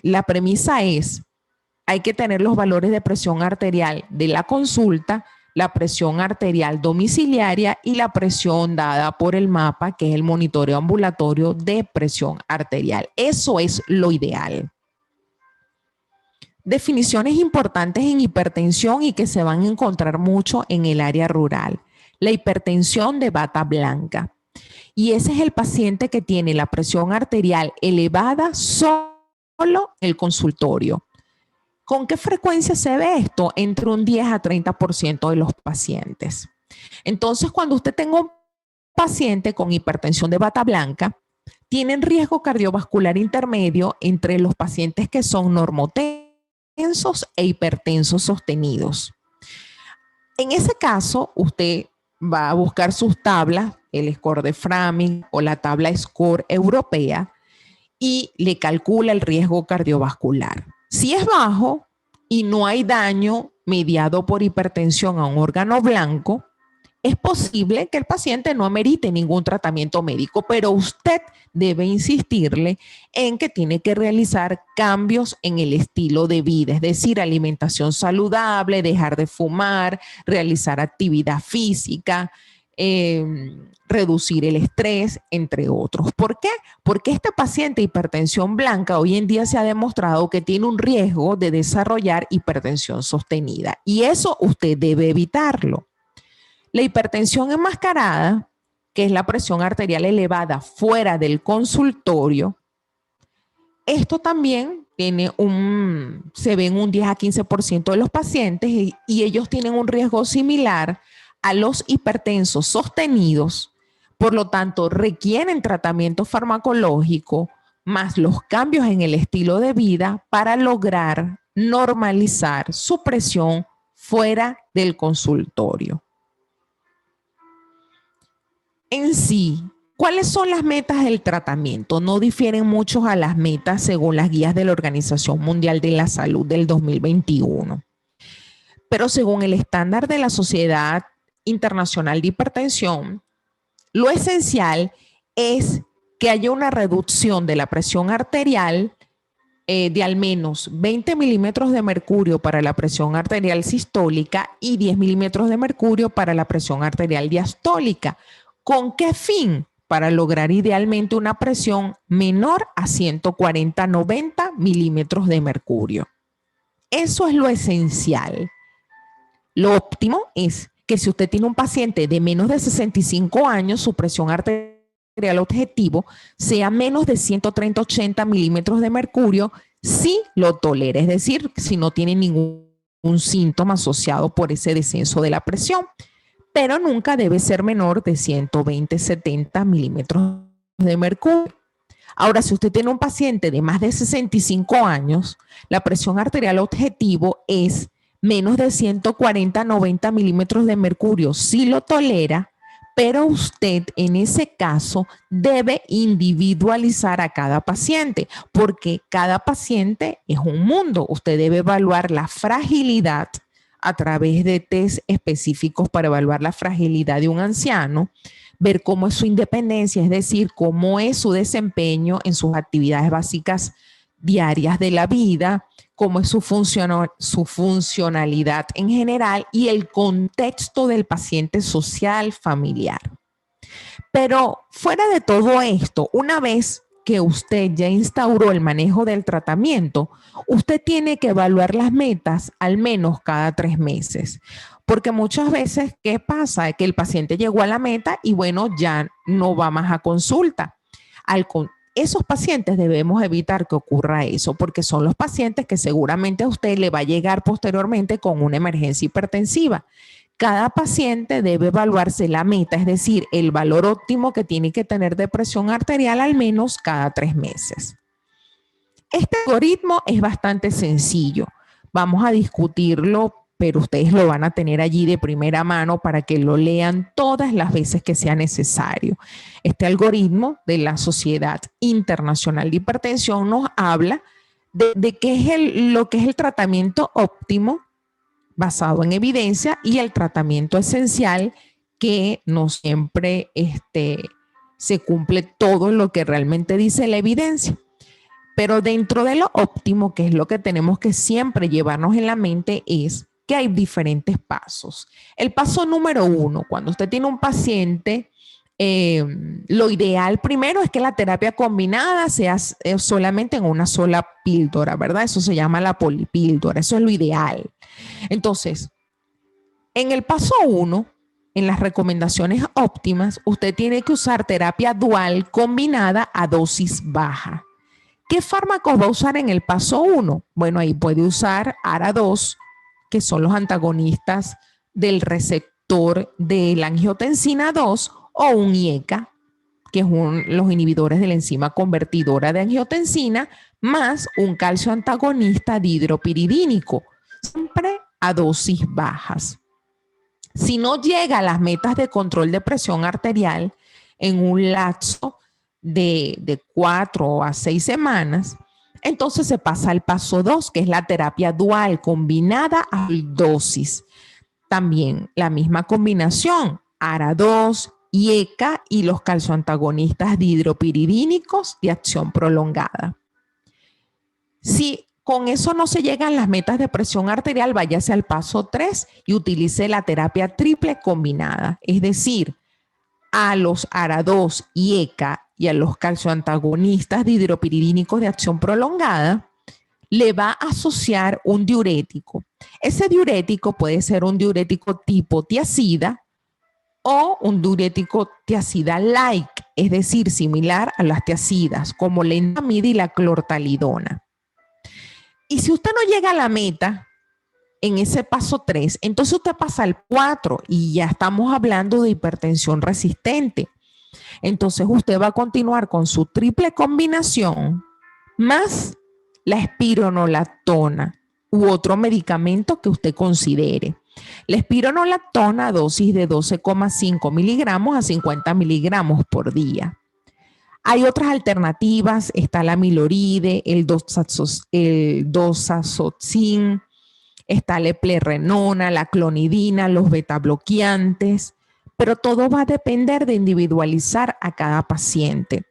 la premisa es, hay que tener los valores de presión arterial de la consulta, la presión arterial domiciliaria y la presión dada por el mapa, que es el monitoreo ambulatorio de presión arterial. Eso es lo ideal. Definiciones importantes en hipertensión y que se van a encontrar mucho en el área rural. La hipertensión de bata blanca. Y ese es el paciente que tiene la presión arterial elevada solo en el consultorio. ¿Con qué frecuencia se ve esto? Entre un 10 a 30% de los pacientes. Entonces, cuando usted tenga un paciente con hipertensión de bata blanca, tienen riesgo cardiovascular intermedio entre los pacientes que son normotensos e hipertensos sostenidos. En ese caso, usted va a buscar sus tablas, el score de Framing o la tabla score europea, y le calcula el riesgo cardiovascular. Si es bajo y no hay daño mediado por hipertensión a un órgano blanco, es posible que el paciente no amerite ningún tratamiento médico, pero usted debe insistirle en que tiene que realizar cambios en el estilo de vida, es decir, alimentación saludable, dejar de fumar, realizar actividad física, reducir el estrés, entre otros. ¿Por qué? Porque este paciente de hipertensión blanca hoy en día se ha demostrado que tiene un riesgo de desarrollar hipertensión sostenida y eso usted debe evitarlo. La hipertensión enmascarada, que es la presión arterial elevada fuera del consultorio, esto también se ve en un 10 a 15% de los pacientes y ellos tienen un riesgo similar a los hipertensos sostenidos, por lo tanto requieren tratamiento farmacológico más los cambios en el estilo de vida para lograr normalizar su presión fuera del consultorio. En sí, ¿cuáles son las metas del tratamiento? No difieren mucho a las metas según las guías de la Organización Mundial de la Salud del 2021. Pero según el estándar de la Sociedad Internacional de Hipertensión, lo esencial es que haya una reducción de la presión arterial de al menos 20 milímetros de mercurio para la presión arterial sistólica y 10 milímetros de mercurio para la presión arterial diastólica. ¿Con qué fin? Para lograr idealmente una presión menor a 140-90 milímetros de mercurio. Eso es lo esencial. Lo óptimo es que si usted tiene un paciente de menos de 65 años, su presión arterial objetivo sea menos de 130-80 milímetros de mercurio si lo tolera, es decir, si no tiene ningún síntoma asociado por ese descenso de la presión, pero nunca debe ser menor de 120-70 milímetros de mercurio. Ahora, si usted tiene un paciente de más de 65 años, la presión arterial objetivo es menos de 140-90 milímetros de mercurio si lo tolera, pero usted en ese caso debe individualizar a cada paciente porque cada paciente es un mundo. Usted debe evaluar la fragilidad a través de test específicos para evaluar la fragilidad de un anciano, ver cómo es su independencia, es decir, cómo es su desempeño en sus actividades básicas diarias de la vida, cómo es su funcionalidad en general y el contexto del paciente social, familiar. Pero fuera de todo esto, una vez que usted ya instauró el manejo del tratamiento, usted tiene que evaluar las metas al menos cada 3 meses. Porque muchas veces, ¿qué pasa? Que el paciente llegó a la meta y bueno, ya no va más a consulta. Esos pacientes debemos evitar que ocurra eso porque son los pacientes que seguramente a usted le va a llegar posteriormente con una emergencia hipertensiva. Cada paciente debe evaluarse la meta, es decir, el valor óptimo que tiene que tener de presión arterial al menos cada 3 meses. Este algoritmo es bastante sencillo. Vamos a discutirlo, pero ustedes lo van a tener allí de primera mano para que lo lean todas las veces que sea necesario. Este algoritmo de la Sociedad Internacional de Hipertensión nos habla de qué es lo que es el tratamiento óptimo basado en evidencia y el tratamiento esencial que no siempre se cumple todo lo que realmente dice la evidencia. Pero dentro de lo óptimo, que es lo que tenemos que siempre llevarnos en la mente, es que hay diferentes pasos. El paso número 1, cuando usted tiene un paciente, lo ideal primero es que la terapia combinada sea solamente en una sola píldora, ¿verdad? Eso se llama la polipíldora, eso es lo ideal. Entonces, en el paso 1, en las recomendaciones óptimas, usted tiene que usar terapia dual combinada a dosis baja. ¿Qué fármacos va a usar en el paso 1? Bueno, ahí puede usar ARA2, que son los antagonistas del receptor de la angiotensina 2, o un IECA, que es los inhibidores de la enzima convertidora de angiotensina, más un calcio antagonista dihidropiridínico, siempre a dosis bajas. Si no llega a las metas de control de presión arterial en un lapso de 4 a 6 semanas, entonces se pasa al paso 2, que es la terapia dual combinada a dosis. También la misma combinación, ARA2, IECA y los calcioantagonistas dihidropiridínicos de acción prolongada. Si con eso no se llegan las metas de presión arterial, váyase al paso 3 y utilice la terapia triple combinada, es decir, a los ARA2, IECA y a los calcioantagonistas dihidropiridínicos de acción prolongada, le va a asociar un diurético. Ese diurético puede ser un diurético tipo tiazida o un diurético tiazida-like, es decir, similar a las tiazidas, como la entamida y la clortalidona. Y si usted no llega a la meta en ese paso 3, entonces usted pasa al 4 y ya estamos hablando de hipertensión resistente. Entonces usted va a continuar con su triple combinación más la espironolactona u otro medicamento que usted considere. La espironolactona a dosis de 12,5 miligramos a 50 miligramos por día. Hay otras alternativas, está la miloride, el dosazoxin, está la eplerenona, la clonidina, los betabloqueantes, pero todo va a depender de individualizar a cada paciente.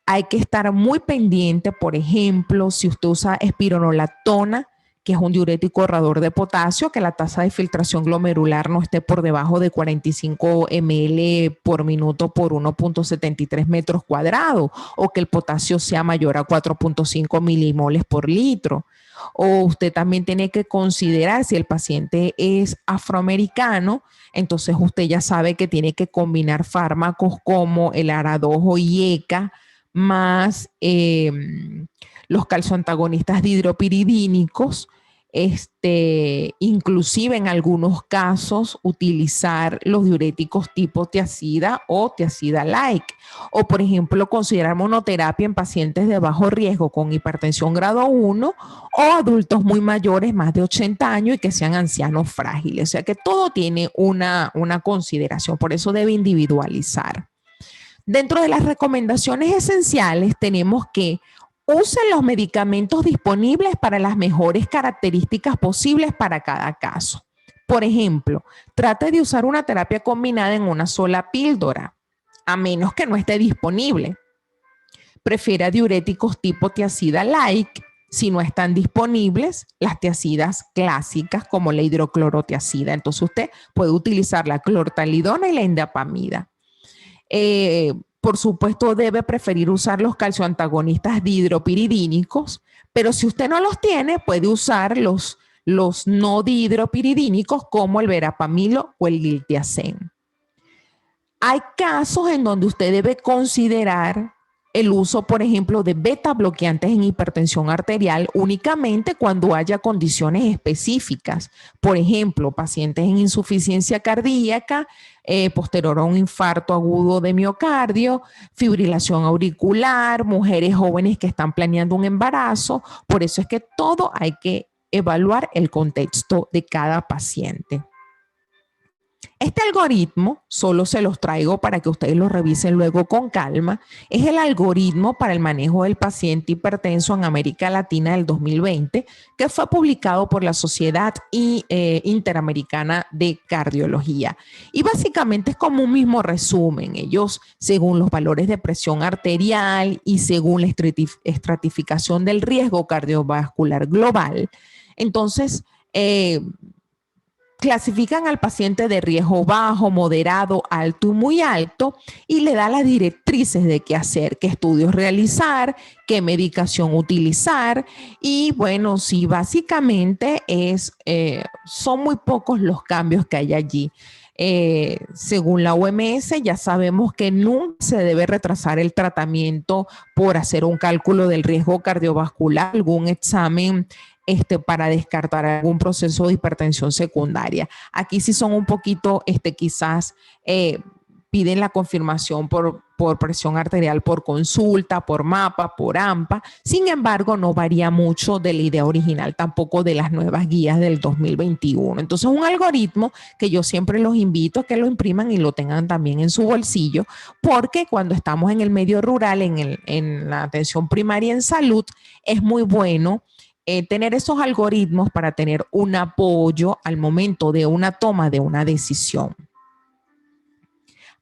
Hay que estar muy pendiente, por ejemplo, si usted usa espironolactona, que es un diurético ahorrador de potasio, que la tasa de filtración glomerular no esté por debajo de 45 ml por minuto por 1.73 metros cuadrados, o que el potasio sea mayor a 4.5 milimoles por litro. O usted también tiene que considerar si el paciente es afroamericano, entonces usted ya sabe que tiene que combinar fármacos como el ARA2 o IECA más los calcioantagonistas dihidropiridínicos, inclusive en algunos casos utilizar los diuréticos tipo tiazida o tiazida-like, o por ejemplo considerar monoterapia en pacientes de bajo riesgo con hipertensión grado 1 o adultos muy mayores, más de 80 años y que sean ancianos frágiles. O sea que todo tiene una consideración, por eso debe individualizar. Dentro de las recomendaciones esenciales tenemos que usen los medicamentos disponibles para las mejores características posibles para cada caso. Por ejemplo, trate de usar una terapia combinada en una sola píldora, a menos que no esté disponible. Prefiera diuréticos tipo tiazida-like. Si no están disponibles, las tiazidas clásicas como la hidroclorotiazida. Entonces usted puede utilizar la clortalidona y la indapamida. Por supuesto, debe preferir usar los calcioantagonistas dihidropiridínicos, pero si usted no los tiene, puede usar los no dihidropiridínicos como el verapamilo o el diltiazem. Hay casos en donde usted debe considerar el uso, por ejemplo, de beta bloqueantes en hipertensión arterial únicamente cuando haya condiciones específicas. Por ejemplo, pacientes en insuficiencia cardíaca, posterior a un infarto agudo de miocardio, fibrilación auricular, mujeres jóvenes que están planeando un embarazo. Por eso es que todo hay que evaluar el contexto de cada paciente. Este algoritmo, solo se los traigo para que ustedes lo revisen luego con calma, es el algoritmo para el manejo del paciente hipertenso en América Latina del 2020, que fue publicado por la Sociedad Interamericana de Cardiología. Y básicamente es como un mismo resumen. Ellos, según los valores de presión arterial y según la estratificación del riesgo cardiovascular global, entonces clasifican al paciente de riesgo bajo, moderado, alto y muy alto y le da las directrices de qué hacer, qué estudios realizar, qué medicación utilizar y bueno, sí, básicamente son muy pocos los cambios que hay allí. Según la OMS, ya sabemos que nunca se debe retrasar el tratamiento por hacer un cálculo del riesgo cardiovascular, algún examen para descartar algún proceso de hipertensión secundaria. Aquí sí son un poquito, quizás piden la confirmación por presión arterial por consulta, por mapa, por AMPA. Sin embargo, no varía mucho de la idea original, tampoco de las nuevas guías del 2021. Entonces, un algoritmo que yo siempre los invito a que lo impriman y lo tengan también en su bolsillo, porque cuando estamos en el medio rural, en la atención primaria en salud, es muy bueno tener esos algoritmos para tener un apoyo al momento de una toma de una decisión.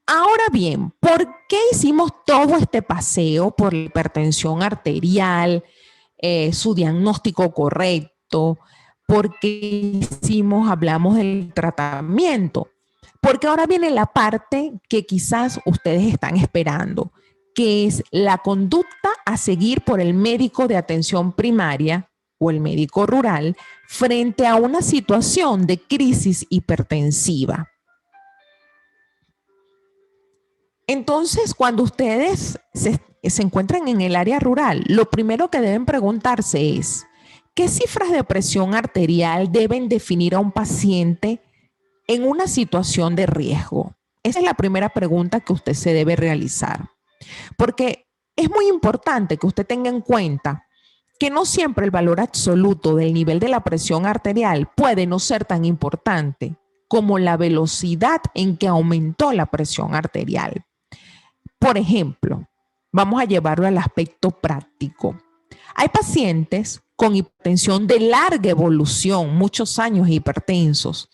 Ahora bien, ¿por qué hicimos todo este paseo por la hipertensión arterial, su diagnóstico correcto? ¿Por qué hablamos del tratamiento? Porque ahora viene la parte que quizás ustedes están esperando, que es la conducta a seguir por el médico de atención primaria o el médico rural frente a una situación de crisis hipertensiva. Entonces, cuando ustedes se encuentran en el área rural, lo primero que deben preguntarse es, ¿qué cifras de presión arterial deben definir a un paciente en una situación de riesgo? Esa es la primera pregunta que usted se debe realizar. Porque es muy importante que usted tenga en cuenta que no siempre el valor absoluto del nivel de la presión arterial puede no ser tan importante como la velocidad en que aumentó la presión arterial. Por ejemplo, vamos a llevarlo al aspecto práctico. Hay pacientes con hipertensión de larga evolución, muchos años hipertensos,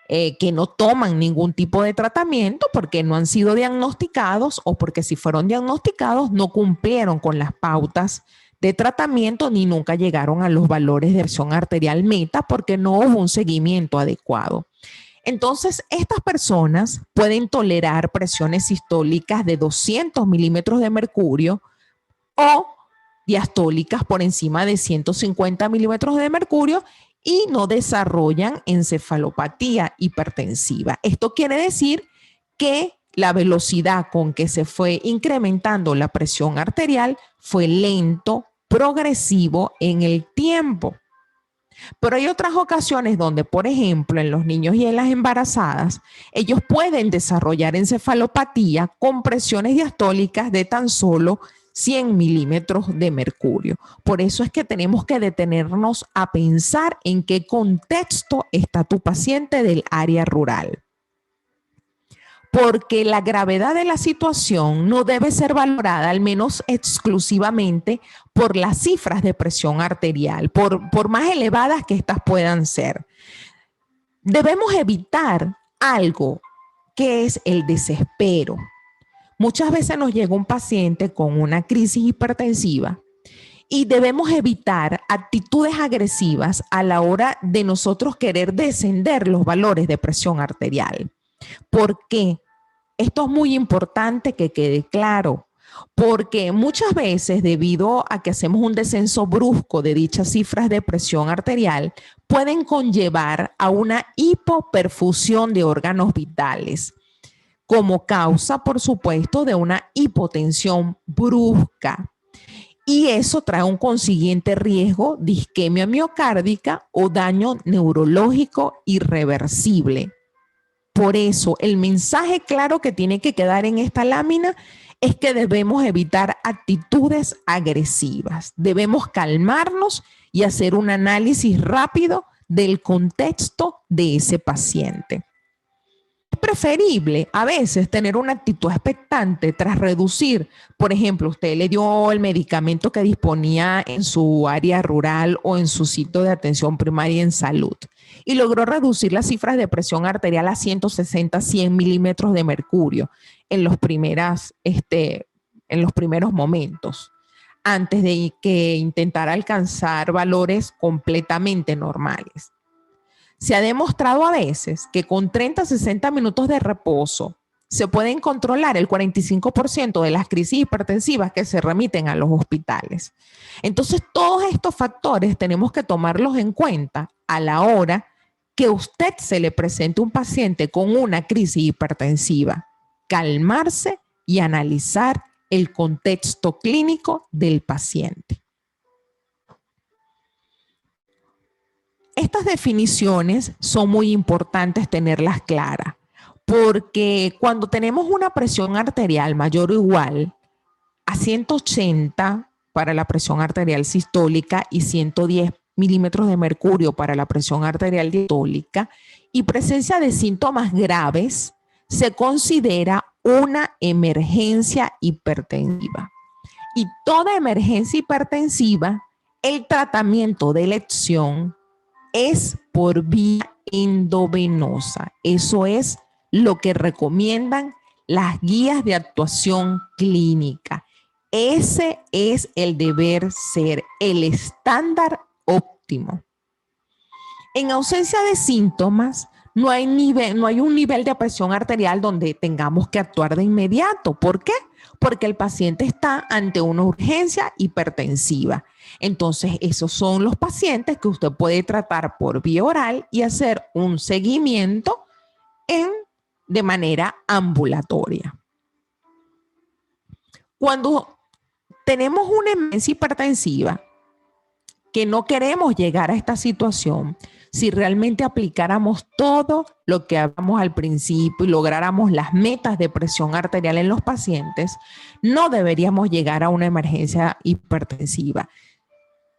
que no toman ningún tipo de tratamiento porque no han sido diagnosticados o porque si fueron diagnosticados no cumplieron con las pautas de tratamiento ni nunca llegaron a los valores de presión arterial meta porque no hubo un seguimiento adecuado. Entonces, estas personas pueden tolerar presiones sistólicas de 200 milímetros de mercurio o diastólicas por encima de 150 milímetros de mercurio y no desarrollan encefalopatía hipertensiva. Esto quiere decir que la velocidad con que se fue incrementando la presión arterial fue lento, progresivo en el tiempo. Pero hay otras ocasiones donde, por ejemplo, en los niños y en las embarazadas, ellos pueden desarrollar encefalopatía con presiones diastólicas de tan solo 100 milímetros de mercurio. Por eso es que tenemos que detenernos a pensar en qué contexto está tu paciente del área rural. Porque la gravedad de la situación no debe ser valorada, al menos exclusivamente, por las cifras de presión arterial, por más elevadas que estas puedan ser. Debemos evitar algo que es el desespero. Muchas veces nos llega un paciente con una crisis hipertensiva y debemos evitar actitudes agresivas a la hora de nosotros querer descender los valores de presión arterial. ¿Por qué? Esto es muy importante que quede claro, porque muchas veces debido a que hacemos un descenso brusco de dichas cifras de presión arterial, pueden conllevar a una hipoperfusión de órganos vitales, como causa, por supuesto, de una hipotensión brusca. Y eso trae un consiguiente riesgo de isquemia miocárdica o daño neurológico irreversible. Por eso, el mensaje claro que tiene que quedar en esta lámina es que debemos evitar actitudes agresivas. Debemos calmarnos y hacer un análisis rápido del contexto de ese paciente. Es preferible a veces tener una actitud expectante tras reducir, por ejemplo, usted le dio el medicamento que disponía en su área rural o en su sitio de atención primaria en salud y logró reducir las cifras de presión arterial a 160, 100 milímetros de mercurio en los primeros momentos, antes de que intentara alcanzar valores completamente normales. Se ha demostrado a veces que con 30 a 60 minutos de reposo se pueden controlar el 45% de las crisis hipertensivas que se remiten a los hospitales. Entonces, todos estos factores tenemos que tomarlos en cuenta a la hora que usted se le presente un paciente con una crisis hipertensiva. Calmarse y analizar el contexto clínico del paciente. Estas definiciones son muy importantes tenerlas claras, porque cuando tenemos una presión arterial mayor o igual a 180 para la presión arterial sistólica y 110 milímetros de mercurio para la presión arterial diastólica y presencia de síntomas graves, se considera una emergencia hipertensiva. Y toda emergencia hipertensiva, el tratamiento de elección es por vía endovenosa. Eso es lo que recomiendan las guías de actuación clínica. Ese es el deber ser, el estándar óptimo. En ausencia de síntomas, no hay un nivel de presión arterial donde tengamos que actuar de inmediato. ¿Por qué? Porque el paciente está ante una urgencia hipertensiva. Entonces, esos son los pacientes que usted puede tratar por vía oral y hacer un seguimiento de manera ambulatoria. Cuando tenemos una emergencia hipertensiva, que no queremos llegar a esta situación, si realmente aplicáramos todo lo que hablamos al principio y lográramos las metas de presión arterial en los pacientes, no deberíamos llegar a una emergencia hipertensiva.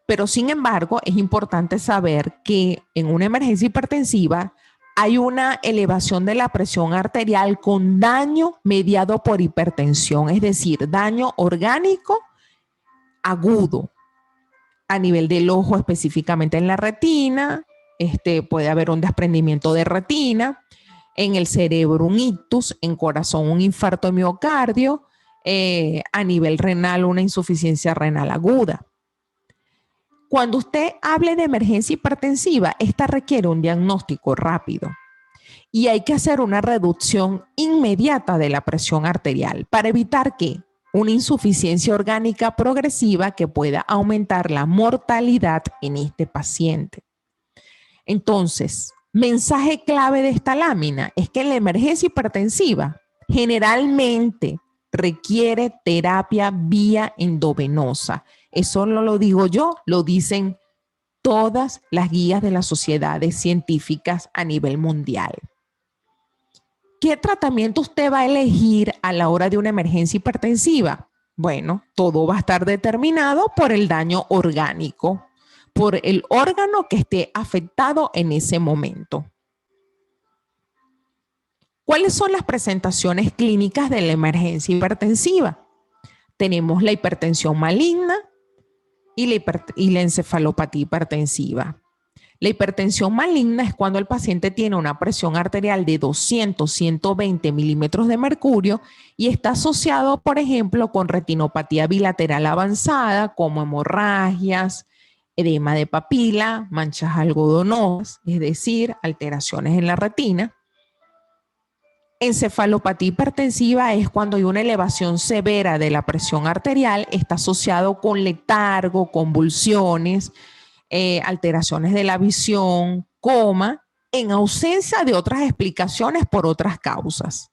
Pero sin embargo, es importante saber que en una emergencia hipertensiva hay una elevación de la presión arterial con daño mediado por hipertensión, es decir, daño orgánico agudo a nivel del ojo, específicamente en la retina. Puede haber un desprendimiento de retina, en el cerebro un ictus, en corazón un infarto de miocardio, a nivel renal una insuficiencia renal aguda. Cuando usted hable de emergencia hipertensiva, esta requiere un diagnóstico rápido y hay que hacer una reducción inmediata de la presión arterial para evitar que una insuficiencia orgánica progresiva que pueda aumentar la mortalidad en este paciente. Entonces, mensaje clave de esta lámina es que la emergencia hipertensiva generalmente requiere terapia vía endovenosa. Eso no lo digo yo, lo dicen todas las guías de las sociedades científicas a nivel mundial. ¿Qué tratamiento usted va a elegir a la hora de una emergencia hipertensiva? Bueno, todo va a estar determinado por el daño orgánico, por el órgano que esté afectado en ese momento. ¿Cuáles son las presentaciones clínicas de la emergencia hipertensiva? Tenemos la hipertensión maligna y la encefalopatía hipertensiva. La hipertensión maligna es cuando el paciente tiene una presión arterial de 200, 120 milímetros de mercurio y está asociado, por ejemplo, con retinopatía bilateral avanzada, como hemorragias, edema de papila, manchas algodonosas, es decir, alteraciones en la retina. Encefalopatía hipertensiva es cuando hay una elevación severa de la presión arterial, está asociado con letargo, convulsiones, alteraciones de la visión, coma, en ausencia de otras explicaciones por otras causas.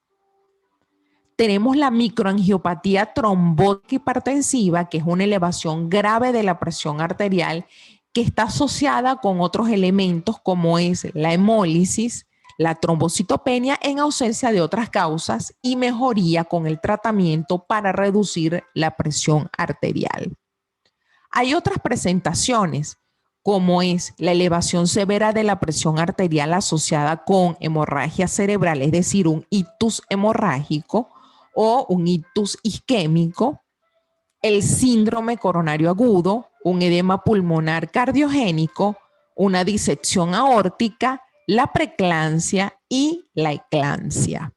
Tenemos la microangiopatía trombótica hipertensiva, que es una elevación grave de la presión arterial que está asociada con otros elementos como es la hemólisis, la trombocitopenia en ausencia de otras causas y mejoría con el tratamiento para reducir la presión arterial. Hay otras presentaciones como es la elevación severa de la presión arterial asociada con hemorragia cerebral, es decir, un ictus hemorrágico o un ictus isquémico, el síndrome coronario agudo, un edema pulmonar cardiogénico, una disección aórtica, la preeclampsia y la eclampsia.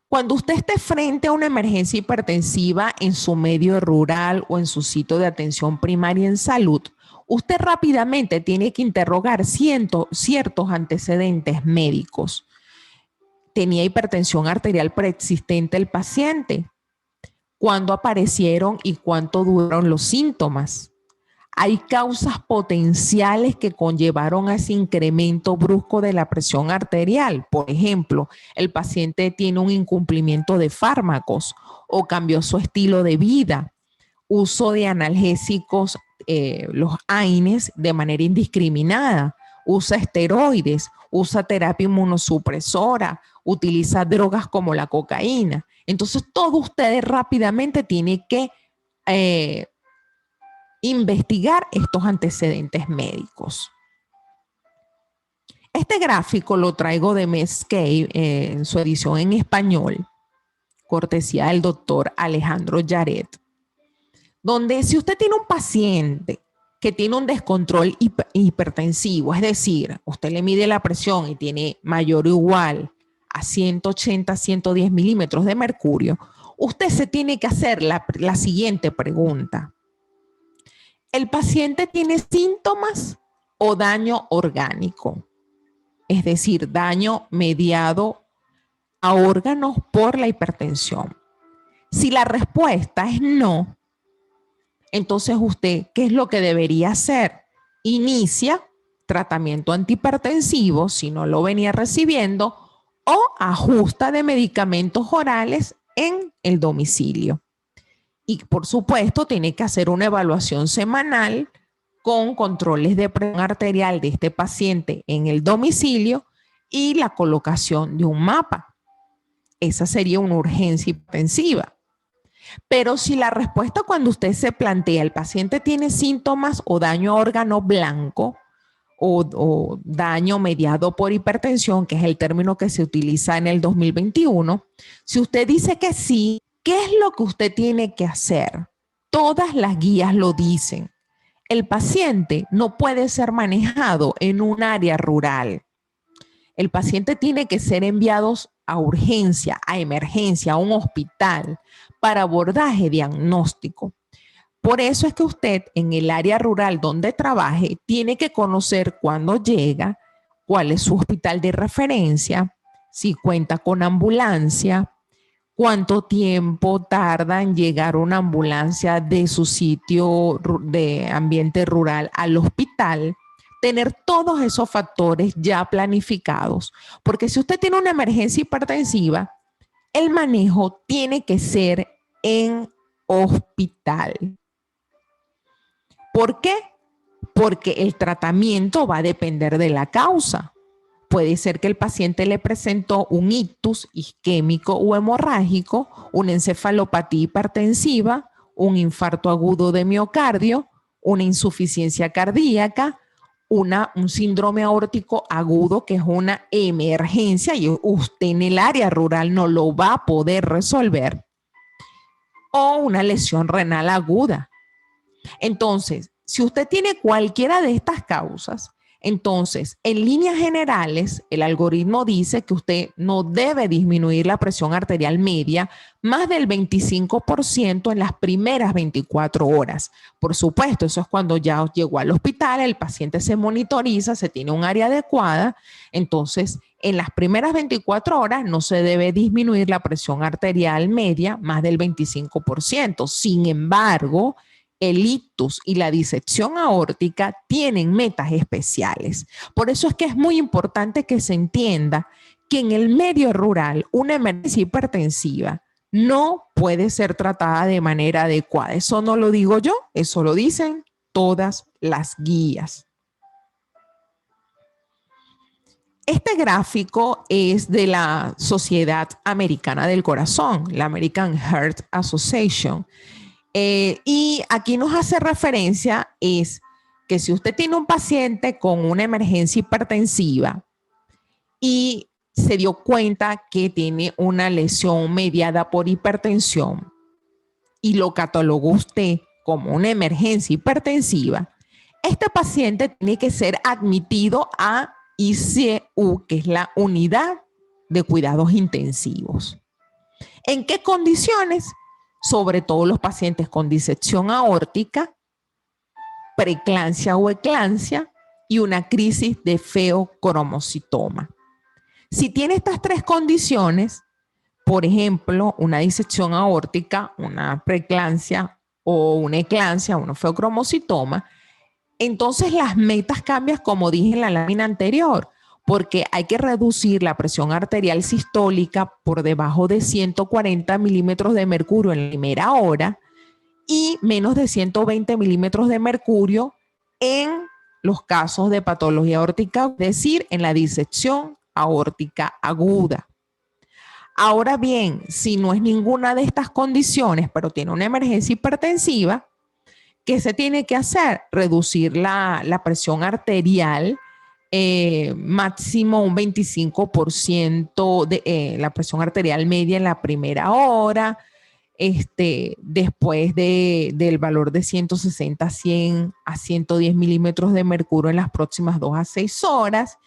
Cuando usted esté frente a una emergencia hipertensiva en su medio rural o en su sitio de atención primaria en salud, usted rápidamente tiene que interrogar ciertos antecedentes médicos. ¿Tenía hipertensión arterial preexistente el paciente? ¿Cuándo aparecieron y cuánto duraron los síntomas? ¿Hay causas potenciales que conllevaron a ese incremento brusco de la presión arterial? Por ejemplo, el paciente tiene un incumplimiento de fármacos o cambió su estilo de vida, uso de analgésicos, los AINES, de manera indiscriminada, usa esteroides, usa terapia inmunosupresora, utiliza drogas como la cocaína. Entonces, todos ustedes rápidamente tienen que investigar estos antecedentes médicos. Este gráfico lo traigo de Medscape en su edición en español, cortesía del doctor Alejandro Yaret, donde si usted tiene un paciente que tiene un descontrol hipertensivo, es decir, usted le mide la presión y tiene mayor o igual a 180, 110 milímetros de mercurio, usted se tiene que hacer la siguiente pregunta. ¿El paciente tiene síntomas o daño orgánico? Es decir, daño mediado a órganos por la hipertensión. Si la respuesta es no, entonces usted, ¿qué es lo que debería hacer? Inicia tratamiento antihipertensivo si no lo venía recibiendo o ajusta de medicamentos orales en el domicilio. Y por supuesto tiene que hacer una evaluación semanal con controles de presión arterial de este paciente en el domicilio y la colocación de un mapa. Esa sería una urgencia hipertensiva. Pero si la respuesta cuando usted se plantea, el paciente tiene síntomas o daño a órgano blanco o daño mediado por hipertensión, que es el término que se utiliza en el 2021, si usted dice que sí, ¿qué es lo que usted tiene que hacer? Todas las guías lo dicen. El paciente no puede ser manejado en un área rural. El paciente tiene que ser enviado a urgencia, a emergencia, a un hospital para abordaje diagnóstico. Por eso es que usted en el área rural donde trabaje tiene que conocer cuándo llega, cuál es su hospital de referencia, si cuenta con ambulancia, cuánto tiempo tarda en llegar una ambulancia de su sitio de ambiente rural al hospital. Tener todos esos factores ya planificados, porque si usted tiene una emergencia hipertensiva, el manejo tiene que ser en hospital. ¿Por qué? Porque el tratamiento va a depender de la causa. Puede ser que el paciente le presentó un ictus isquémico o hemorrágico, una encefalopatía hipertensiva, un infarto agudo de miocardio, una insuficiencia cardíaca, un síndrome aórtico agudo, que es una emergencia y usted en el área rural no lo va a poder resolver, o una lesión renal aguda. Entonces, si usted tiene cualquiera de estas causas, entonces, en líneas generales, el algoritmo dice que usted no debe disminuir la presión arterial media más del 25% en las primeras 24 horas. Por supuesto, eso es cuando ya llegó al hospital, el paciente se monitoriza, se tiene un área adecuada. Entonces, en las primeras 24 horas no se debe disminuir la presión arterial media más del 25%. Sin embargo, el ictus y la disección aórtica tienen metas especiales. Por eso es que es muy importante que se entienda que en el medio rural una emergencia hipertensiva no puede ser tratada de manera adecuada. Eso no lo digo yo, eso lo dicen todas las guías. Este gráfico es de la Sociedad Americana del Corazón, la American Heart Association. Y aquí nos hace referencia es que si usted tiene un paciente con una emergencia hipertensiva y se dio cuenta que tiene una lesión mediada por hipertensión y lo catalogó usted como una emergencia hipertensiva, este paciente tiene que ser admitido a ICU, que es la unidad de cuidados intensivos. ¿En qué condiciones? Sobre todo los pacientes con disección aórtica, preeclampsia o eclampsia y una crisis de feocromocitoma. Si tiene estas tres condiciones, por ejemplo, una disección aórtica, una preeclampsia o una eclampsia, un feocromocitoma, entonces las metas cambian, como dije en la lámina anterior, porque hay que reducir la presión arterial sistólica por debajo de 140 milímetros de mercurio en la primera hora y menos de 120 milímetros de mercurio en los casos de patología aórtica, es decir, en la disección aórtica aguda. Ahora bien, si no es ninguna de estas condiciones, pero tiene una emergencia hipertensiva, ¿qué se tiene que hacer? Reducir la presión arterial, máximo un 25% de la presión arterial media en la primera hora, después del valor de 160 a 100 a 110 milímetros de mercurio en las próximas 2 a 6 horas,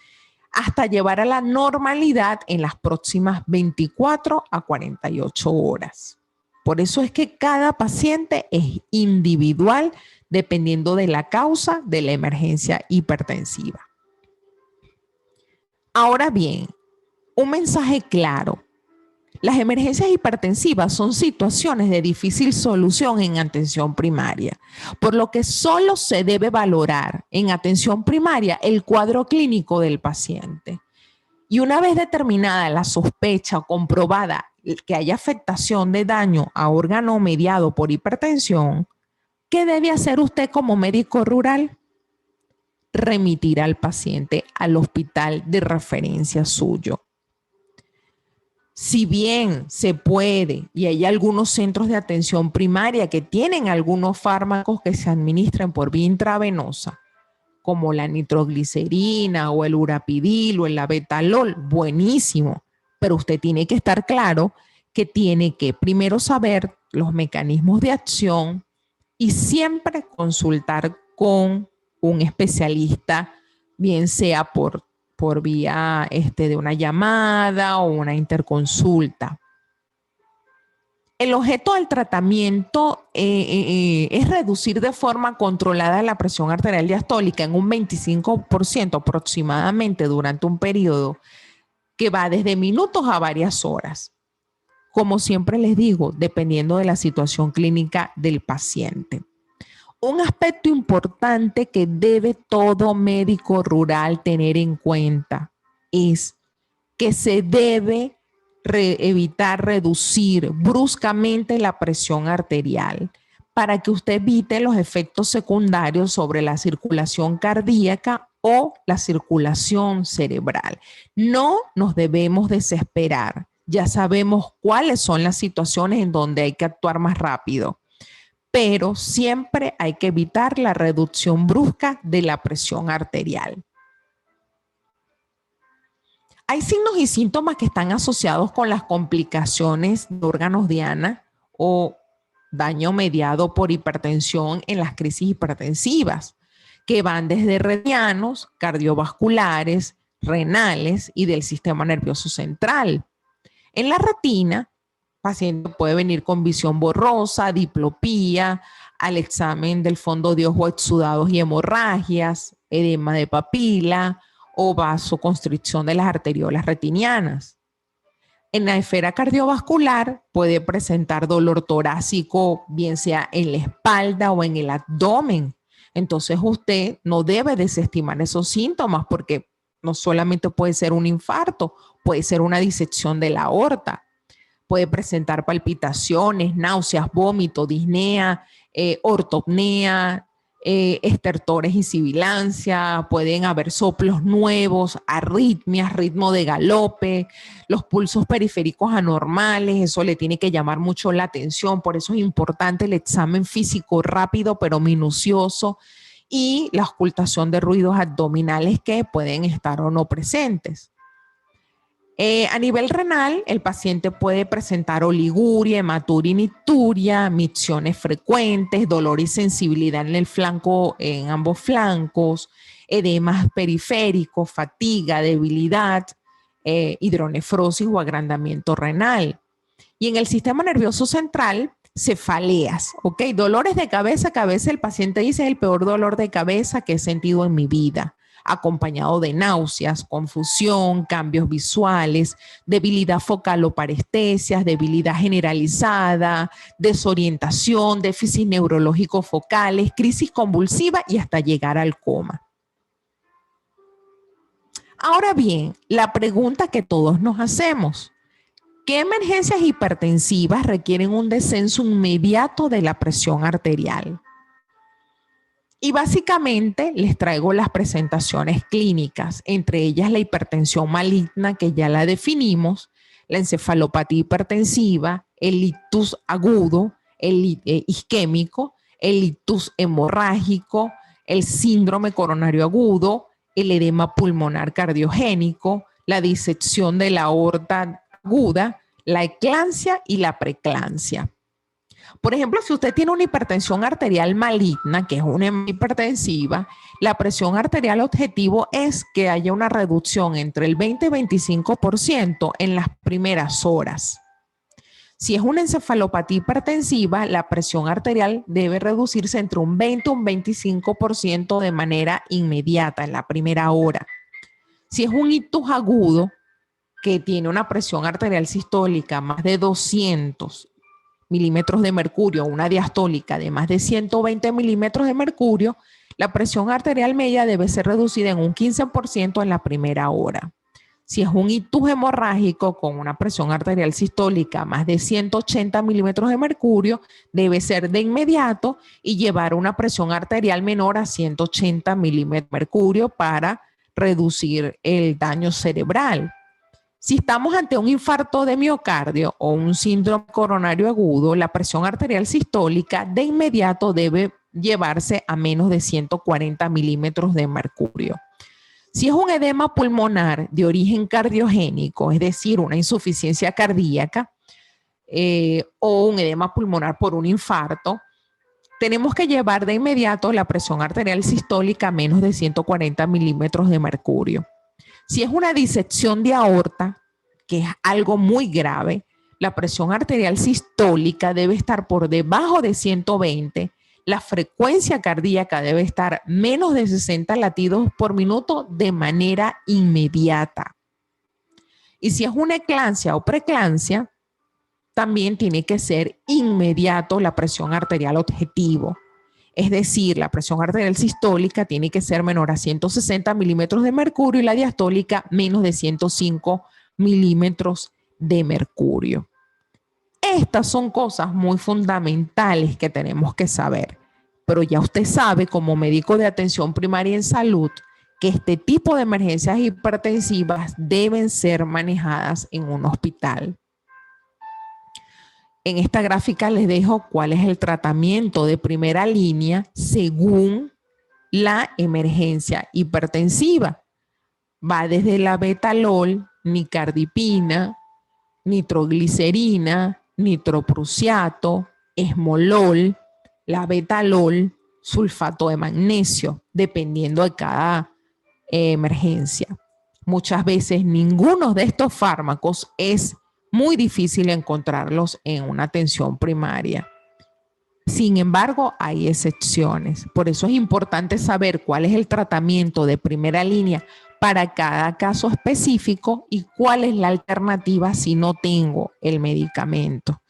hasta llevar a la normalidad en las próximas 24 a 48 horas. Por eso es que cada paciente es individual dependiendo de la causa de la emergencia hipertensiva. Ahora bien, un mensaje claro. Las emergencias hipertensivas son situaciones de difícil solución en atención primaria, por lo que solo se debe valorar en atención primaria el cuadro clínico del paciente. Y una vez determinada la sospecha o comprobada que haya afectación de daño a órgano mediado por hipertensión, ¿qué debe hacer usted como médico rural? Remitir al paciente al hospital de referencia suyo. Si bien se puede, y hay algunos centros de atención primaria que tienen algunos fármacos que se administran por vía intravenosa, como la nitroglicerina o el urapidil o el labetalol, buenísimo, pero usted tiene que estar claro que tiene que primero saber los mecanismos de acción y siempre consultar con un especialista, bien sea por vía de una llamada o una interconsulta. El objeto del tratamiento es reducir de forma controlada la presión arterial diastólica en un 25% aproximadamente durante un periodo que va desde minutos a varias horas. Como siempre les digo, dependiendo de la situación clínica del paciente. Un aspecto importante que debe todo médico rural tener en cuenta es que se debe evitar reducir bruscamente la presión arterial para que usted evite los efectos secundarios sobre la circulación cardíaca o la circulación cerebral. No nos debemos desesperar. Ya sabemos cuáles son las situaciones en donde hay que actuar más rápido, pero siempre hay que evitar la reducción brusca de la presión arterial. Hay signos y síntomas que están asociados con las complicaciones de órganos diana o daño mediado por hipertensión en las crisis hipertensivas, que van desde retinianos, cardiovasculares, renales y del sistema nervioso central. En la retina, el paciente puede venir con visión borrosa, diplopía, al examen del fondo de ojo exudados y hemorragias, edema de papila o vasoconstricción de las arteriolas retinianas. En la esfera cardiovascular puede presentar dolor torácico, bien sea en la espalda o en el abdomen. Entonces usted no debe desestimar esos síntomas porque no solamente puede ser un infarto, puede ser una disección de la aorta. Puede presentar palpitaciones, náuseas, vómito, disnea, ortopnea, estertores y sibilancia, pueden haber soplos nuevos, arritmias, ritmo de galope, los pulsos periféricos anormales, eso le tiene que llamar mucho la atención, por eso es importante el examen físico rápido pero minucioso y la ocultación de ruidos abdominales que pueden estar o no presentes. A nivel renal, el paciente puede presentar oliguria, hematuria y nicturia, micciones frecuentes, dolor y sensibilidad en el flanco, en ambos flancos, edemas periféricos, fatiga, debilidad, hidronefrosis o agrandamiento renal. Y en el sistema nervioso central Cefaleas, ¿ok? Dolores de cabeza, que a veces el paciente dice es el peor dolor de cabeza que he sentido en mi vida, acompañado de náuseas, confusión, cambios visuales, debilidad focal o parestesias, debilidad generalizada, desorientación, déficit neurológico focales, crisis convulsiva y hasta llegar al coma. Ahora bien, la pregunta que todos nos hacemos: ¿qué emergencias hipertensivas requieren un descenso inmediato de la presión arterial? Y básicamente les traigo las presentaciones clínicas, entre ellas la hipertensión maligna, que ya la definimos, la encefalopatía hipertensiva, el ictus agudo, el isquémico, el ictus hemorrágico, el síndrome coronario agudo, el edema pulmonar cardiogénico, la disección de la aorta aguda, la eclampsia y la preeclampsia. Por ejemplo, si usted tiene una hipertensión arterial maligna, que es una hipertensiva, la presión arterial objetivo es que haya una reducción entre el 20 y 25% en las primeras horas. Si es una encefalopatía hipertensiva, la presión arterial debe reducirse entre un 20 y un 25% de manera inmediata en la primera hora. Si es un ictus agudo, que tiene una presión arterial sistólica más de 200 milímetros de mercurio, una diastólica de más de 120 milímetros de mercurio, la presión arterial media debe ser reducida en un 15% en la primera hora. Si es un ictus hemorrágico con una presión arterial sistólica más de 180 milímetros de mercurio, debe ser de inmediato y llevar una presión arterial menor a 180 milímetros de mercurio para reducir el daño cerebral. Si estamos ante un infarto de miocardio o un síndrome coronario agudo, la presión arterial sistólica de inmediato debe llevarse a menos de 140 milímetros de mercurio. Si es un edema pulmonar de origen cardiogénico, es decir, una insuficiencia cardíaca o un edema pulmonar por un infarto, tenemos que llevar de inmediato la presión arterial sistólica a menos de 140 milímetros de mercurio. Si es una disección de aorta, que es algo muy grave, la presión arterial sistólica debe estar por debajo de 120. La frecuencia cardíaca debe estar menos de 60 latidos por minuto de manera inmediata. Y si es una eclampsia o preeclampsia, también tiene que ser inmediato la presión arterial objetivo. Es decir, la presión arterial sistólica tiene que ser menor a 160 milímetros de mercurio y la diastólica menos de 105 milímetros de mercurio. Estas son cosas muy fundamentales que tenemos que saber, pero ya usted sabe, como médico de atención primaria en salud, que este tipo de emergencias hipertensivas deben ser manejadas en un hospital. En esta gráfica les dejo cuál es el tratamiento de primera línea según la emergencia hipertensiva. Va desde la betalol, nicardipina, nitroglicerina, nitroprusiato, esmolol, la betalol, sulfato de magnesio, dependiendo de cada emergencia. Muchas veces ninguno de estos fármacos es muy difícil encontrarlos en una atención primaria. Sin embargo, hay excepciones. Por eso es importante saber cuál es el tratamiento de primera línea para cada caso específico y cuál es la alternativa si no tengo el medicamento.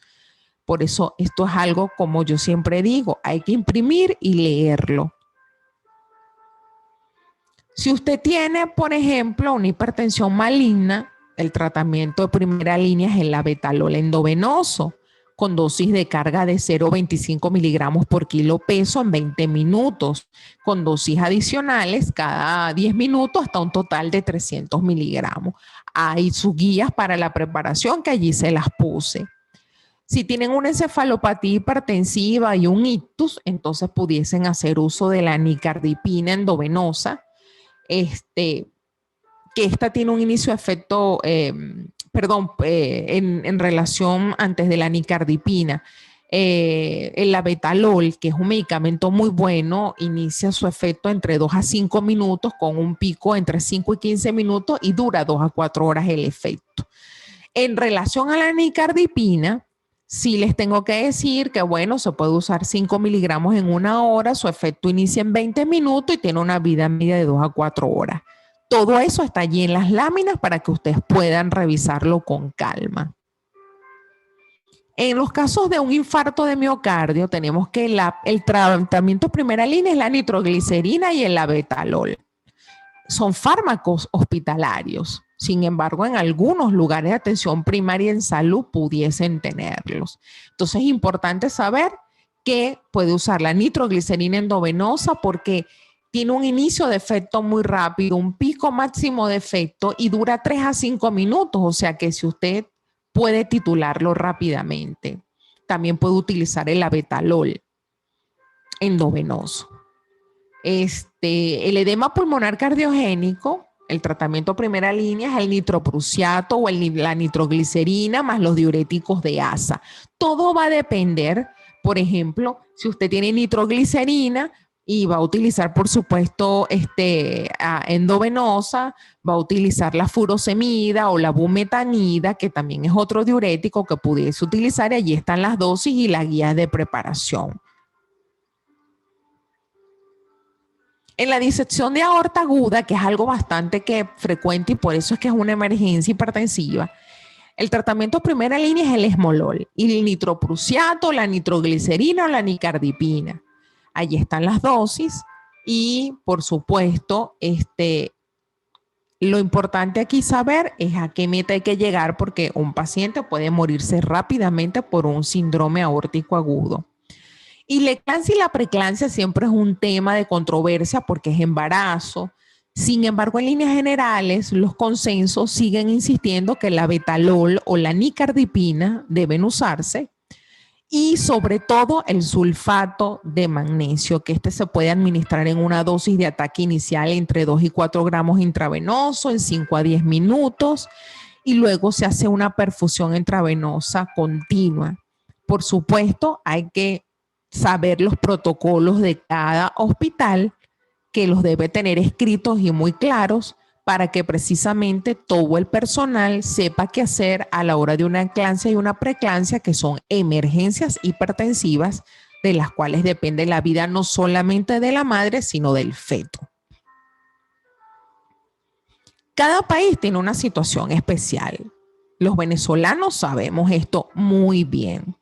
Por eso esto es algo, como yo siempre digo, hay que imprimir y leerlo. Si usted tiene, por ejemplo, una hipertensión maligna, el tratamiento de primera línea es el betalol endovenoso, con dosis de carga de 0,25 miligramos por kilo peso en 20 minutos, con dosis adicionales cada 10 minutos hasta un total de 300 miligramos. Hay sus guías para la preparación que allí se las puse. Si tienen una encefalopatía hipertensiva y un ictus, entonces pudiesen hacer uso de la nicardipina endovenosa, que esta tiene un inicio de efecto, en relación antes de la nicardipina. El betalol, que es un medicamento muy bueno, inicia su efecto entre 2 a 5 minutos con un pico entre 5 y 15 minutos y dura 2 a 4 horas el efecto. En relación a la nicardipina, Sí les tengo que decir que, bueno, se puede usar 5 miligramos en 1 hora, su efecto inicia en 20 minutos y tiene una vida media de 2 a 4 horas. Todo eso está allí en las láminas para que ustedes puedan revisarlo con calma. En los casos de un infarto de miocardio, tenemos que el tratamiento primera línea es la nitroglicerina y el labetalol. Son fármacos hospitalarios. Sin embargo, en algunos lugares de atención primaria en salud pudiesen tenerlos. Entonces es importante saber que puede usar la nitroglicerina endovenosa porque tiene un inicio de efecto muy rápido, un pico máximo de efecto y dura 3 a 5 minutos. O sea que si usted puede titularlo rápidamente. También puede utilizar el labetalol endovenoso. El edema pulmonar cardiogénico, el tratamiento primera línea es el nitroprusiato o la nitroglicerina más los diuréticos de asa. Todo va a depender, por ejemplo, si usted tiene nitroglicerina y va a utilizar, por supuesto, endovenosa, va a utilizar la furosemida o la bumetanida, que también es otro diurético que pudiese utilizar, y allí están las dosis y las guías de preparación. En la disección de aorta aguda, que es algo bastante frecuente y por eso es que es una emergencia hipertensiva, el tratamiento primera línea es el esmolol y el nitroprusiato, la nitroglicerina o la nicardipina. Allí están las dosis y, por supuesto, lo importante aquí saber es a qué meta hay que llegar porque un paciente puede morirse rápidamente por un síndrome aórtico agudo. Y la eclampsia y la preeclampsia siempre es un tema de controversia porque es embarazo. Sin embargo, en líneas generales, los consensos siguen insistiendo que la betalol o la nicardipina deben usarse y sobre todo el sulfato de magnesio, que se puede administrar en una dosis de ataque inicial entre 2 y 4 gramos intravenoso en 5 a 10 minutos y luego se hace una perfusión intravenosa continua. Por supuesto, hay que saber los protocolos de cada hospital que los debe tener escritos y muy claros para que precisamente todo el personal sepa qué hacer a la hora de una eclampsia y una preeclampsia, que son emergencias hipertensivas de las cuales depende la vida no solamente de la madre, sino del feto. Cada país tiene una situación especial. Los venezolanos sabemos esto muy bien.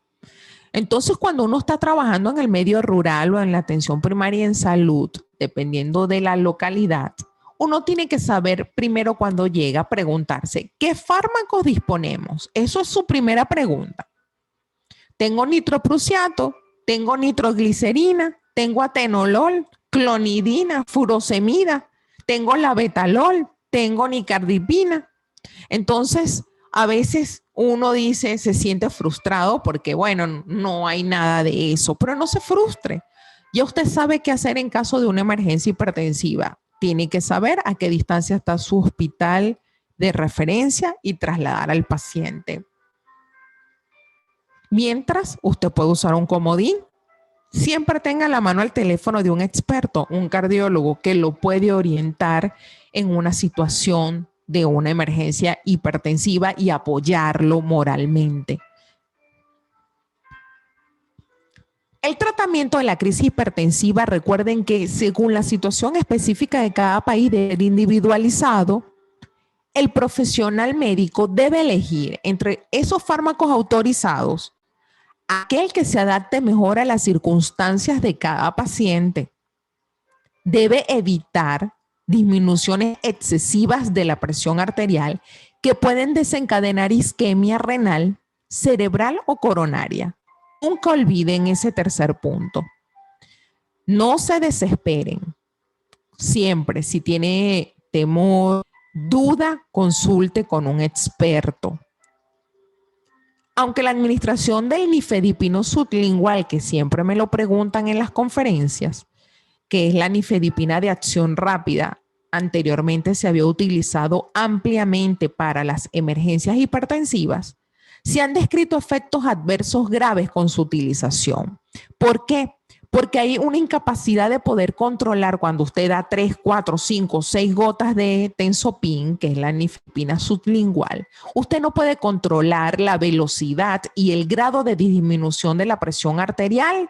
Entonces, cuando uno está trabajando en el medio rural o en la atención primaria en salud, dependiendo de la localidad, uno tiene que saber primero cuando llega, preguntarse, ¿qué fármacos disponemos? Eso es su primera pregunta. Tengo nitroprusiato, tengo nitroglicerina, tengo atenolol, clonidina, furosemida, tengo labetalol, tengo nicardipina. Entonces, a veces uno dice, se siente frustrado porque, bueno, no hay nada de eso, pero no se frustre. Ya usted sabe qué hacer en caso de una emergencia hipertensiva. Tiene que saber a qué distancia está su hospital de referencia y trasladar al paciente. Mientras, usted puede usar un comodín. Siempre tenga a la mano el teléfono de un experto, un cardiólogo, que lo puede orientar en una situación de una emergencia hipertensiva y apoyarlo moralmente. El tratamiento de la crisis hipertensiva, recuerden que según la situación específica de cada país debe ser individualizado. El profesional médico debe elegir entre esos fármacos autorizados aquel que se adapte mejor a las circunstancias de cada paciente. Debe evitar disminuciones excesivas de la presión arterial que pueden desencadenar isquemia renal, cerebral o coronaria. Nunca olviden ese tercer punto. No se desesperen. Siempre, si tiene temor, duda, consulte con un experto. Aunque la administración del nifedipino sublingual, que siempre me lo preguntan en las conferencias, que es la nifedipina de acción rápida, anteriormente se había utilizado ampliamente para las emergencias hipertensivas, se han descrito efectos adversos graves con su utilización. ¿Por qué? porque hay una incapacidad de poder controlar cuando usted da 3, 4, 5, 6 gotas de tensopin, que es la nifedipina sublingual. Usted no puede controlar la velocidad y el grado de disminución de la presión arterial.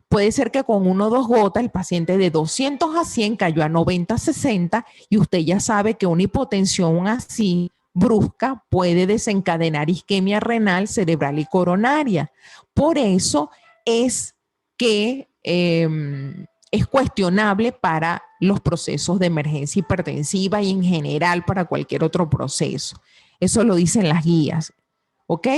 Puede ser que con 1 o 2 gotas el paciente de 200 a 100 cayó a 90 a 60 y usted ya sabe que una hipotensión así brusca puede desencadenar isquemia renal, cerebral y coronaria. Por eso es que es cuestionable para los procesos de emergencia hipertensiva y en general para cualquier otro proceso. Eso lo dicen las guías, ¿ok?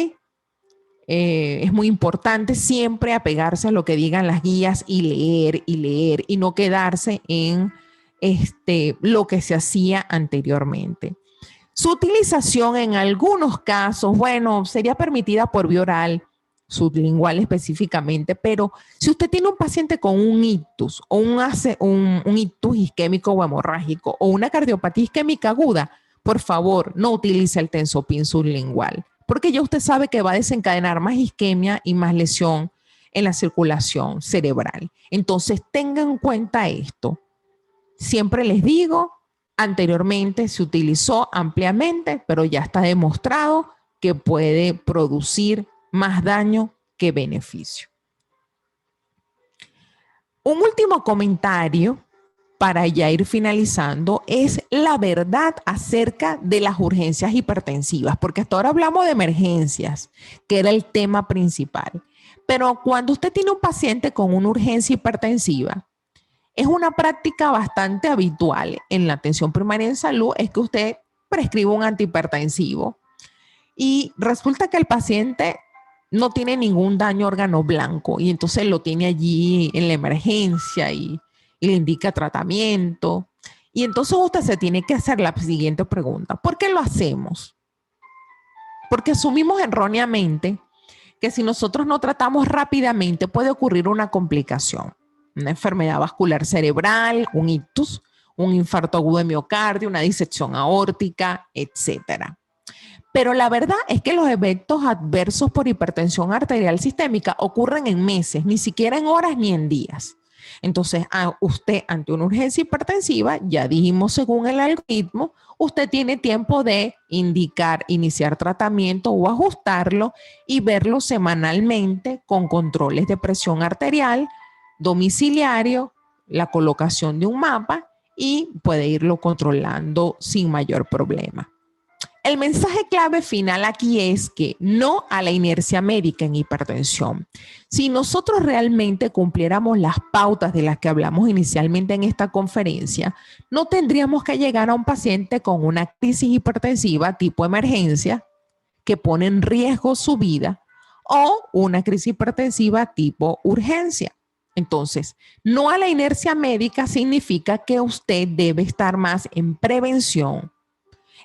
Es muy importante siempre apegarse a lo que digan las guías y leer y no quedarse en lo que se hacía anteriormente. Su utilización en algunos casos, bueno, sería permitida por vía oral, sublingual específicamente, pero si usted tiene un paciente con un ictus o un ictus isquémico o hemorrágico o una cardiopatía isquémica aguda, por favor, no utilice el tensopin sublingual, porque ya usted sabe que va a desencadenar más isquemia y más lesión en la circulación cerebral. Entonces, tengan en cuenta esto. Siempre les digo, anteriormente se utilizó ampliamente, pero ya está demostrado que puede producir más daño que beneficio. Un último comentario para ya ir finalizando es la verdad acerca de las urgencias hipertensivas, porque hasta ahora hablamos de emergencias, que era el tema principal. Pero cuando usted tiene un paciente con una urgencia hipertensiva, es una práctica bastante habitual en la atención primaria en salud, es que usted prescribe un antihipertensivo y resulta que el paciente no tiene ningún daño órgano blanco y entonces lo tiene allí en la emergencia y le indica tratamiento. Y entonces usted se tiene que hacer la siguiente pregunta: ¿por qué lo hacemos? Porque asumimos erróneamente que si nosotros no tratamos rápidamente puede ocurrir una complicación, una enfermedad vascular cerebral, un ictus, un infarto agudo de miocardio, una disección aórtica, etcétera. Pero la verdad es que los efectos adversos por hipertensión arterial sistémica ocurren en meses, ni siquiera en horas ni en días. Entonces, usted ante una urgencia hipertensiva, ya dijimos según el algoritmo, usted tiene tiempo de iniciar tratamiento o ajustarlo y verlo semanalmente con controles de presión arterial, domiciliario, la colocación de un mapa y puede irlo controlando sin mayor problema. El mensaje clave final aquí es que no a la inercia médica en hipertensión. Si nosotros realmente cumpliéramos las pautas de las que hablamos inicialmente en esta conferencia, no tendríamos que llegar a un paciente con una crisis hipertensiva tipo emergencia que pone en riesgo su vida o una crisis hipertensiva tipo urgencia. Entonces, no a la inercia médica significa que usted debe estar más en prevención,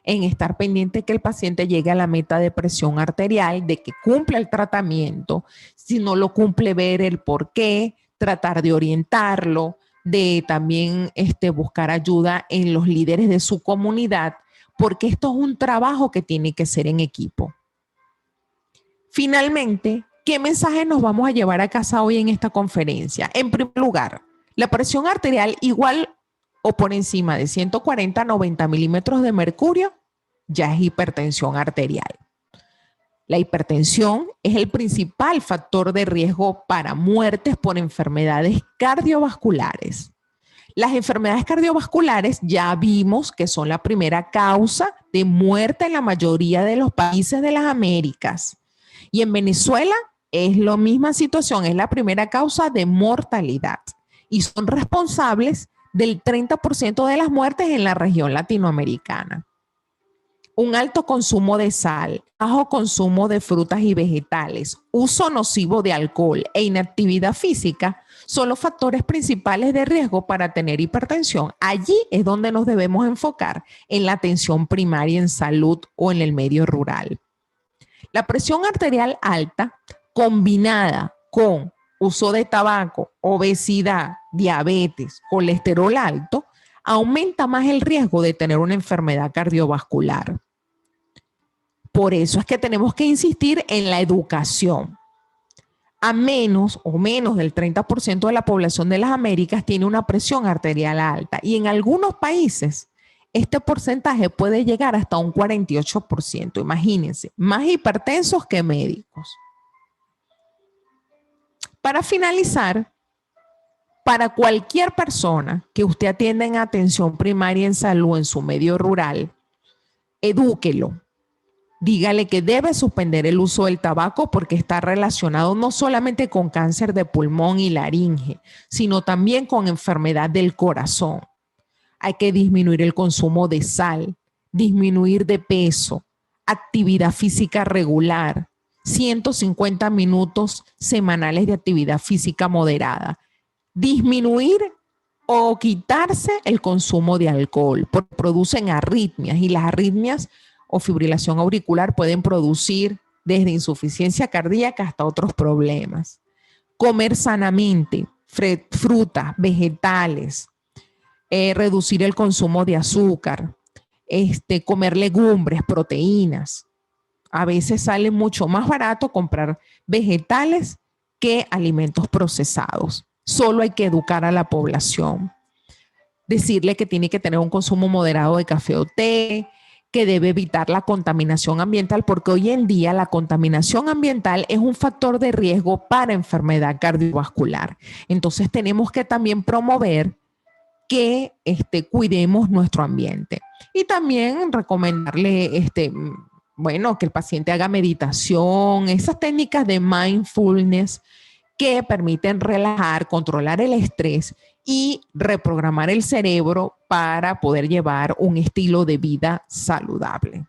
en estar pendiente que el paciente llegue a la meta de presión arterial, de que cumpla el tratamiento. Si no lo cumple, ver el por qué, tratar de orientarlo, de también buscar ayuda en los líderes de su comunidad, porque esto es un trabajo que tiene que ser en equipo. Finalmente, ¿qué mensaje nos vamos a llevar a casa hoy en esta conferencia? En primer lugar, la presión arterial igual o por encima de 140 a 90 milímetros de mercurio ya es hipertensión arterial. La hipertensión es el principal factor de riesgo para muertes por enfermedades cardiovasculares. Las enfermedades cardiovasculares ya vimos que son la primera causa de muerte en la mayoría de los países de las Américas. Y en Venezuela es la misma situación, es la primera causa de mortalidad y son responsables del 30% de las muertes en la región latinoamericana. Un alto consumo de sal, bajo consumo de frutas y vegetales, uso nocivo de alcohol e inactividad física son los factores principales de riesgo para tener hipertensión. Allí es donde nos debemos enfocar en la atención primaria en salud o en el medio rural. La presión arterial alta combinada con uso de tabaco, obesidad, diabetes, colesterol alto, aumenta más el riesgo de tener una enfermedad cardiovascular. Por eso es que tenemos que insistir en la educación. a menos o menos del 30% de la población de las Américas tiene una presión arterial alta y en algunos países este porcentaje puede llegar hasta un 48%. Imagínense, más hipertensos que médicos. Para finalizar, para cualquier persona que usted atienda en atención primaria en salud en su medio rural, edúquelo. Dígale que debe suspender el uso del tabaco porque está relacionado no solamente con cáncer de pulmón y laringe, sino también con enfermedad del corazón. Hay que disminuir el consumo de sal, disminuir de peso, actividad física regular, 150 minutos semanales de actividad física moderada, disminuir o quitarse el consumo de alcohol, porque producen arritmias y las arritmias o fibrilación auricular pueden producir desde insuficiencia cardíaca hasta otros problemas. Comer sanamente, frutas, vegetales, reducir el consumo de azúcar, comer legumbres, proteínas. A veces sale mucho más barato comprar vegetales que alimentos procesados. Solo hay que educar a la población. Decirle que tiene que tener un consumo moderado de café o té, que debe evitar la contaminación ambiental, porque hoy en día la contaminación ambiental es un factor de riesgo para enfermedad cardiovascular. Entonces tenemos que también promover que cuidemos nuestro ambiente. Y también recomendarle, bueno, que el paciente haga meditación, esas técnicas de mindfulness que permiten relajar, controlar el estrés y reprogramar el cerebro para poder llevar un estilo de vida saludable.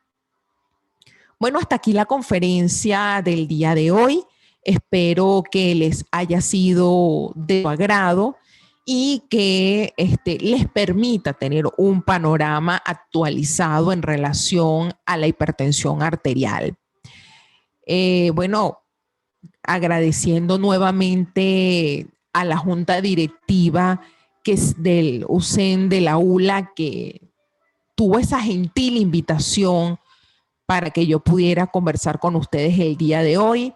Bueno, hasta aquí la conferencia del día de hoy. Espero que les haya sido de su agrado y que les permita tener un panorama actualizado en relación a la hipertensión arterial. Bueno, agradeciendo nuevamente a la junta directiva que es del UCEN de la ULA, que tuvo esa gentil invitación para que yo pudiera conversar con ustedes el día de hoy.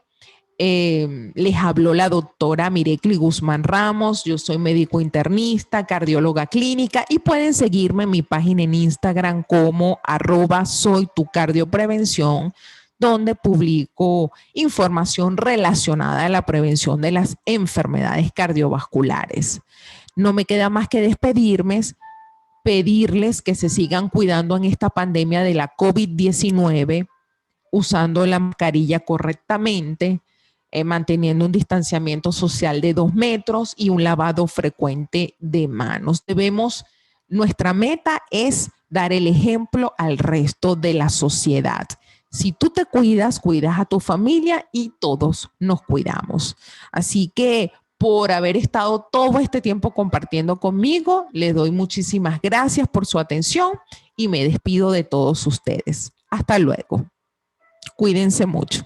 Les habló la doctora Mirecli Guzmán Ramos. Yo soy médico internista, cardióloga clínica y pueden seguirme en mi página en Instagram como @soytucardioprevención, donde publico información relacionada a la prevención de las enfermedades cardiovasculares. No me queda más que despedirme, pedirles que se sigan cuidando en esta pandemia de la COVID-19, usando la mascarilla correctamente, manteniendo un distanciamiento social de 2 metros y un lavado frecuente de manos. Nuestra meta es dar el ejemplo al resto de la sociedad. Si tú te cuidas, cuidas a tu familia y todos nos cuidamos. Así que por haber estado todo este tiempo compartiendo conmigo, les doy muchísimas gracias por su atención y me despido de todos ustedes. Hasta luego. Cuídense mucho.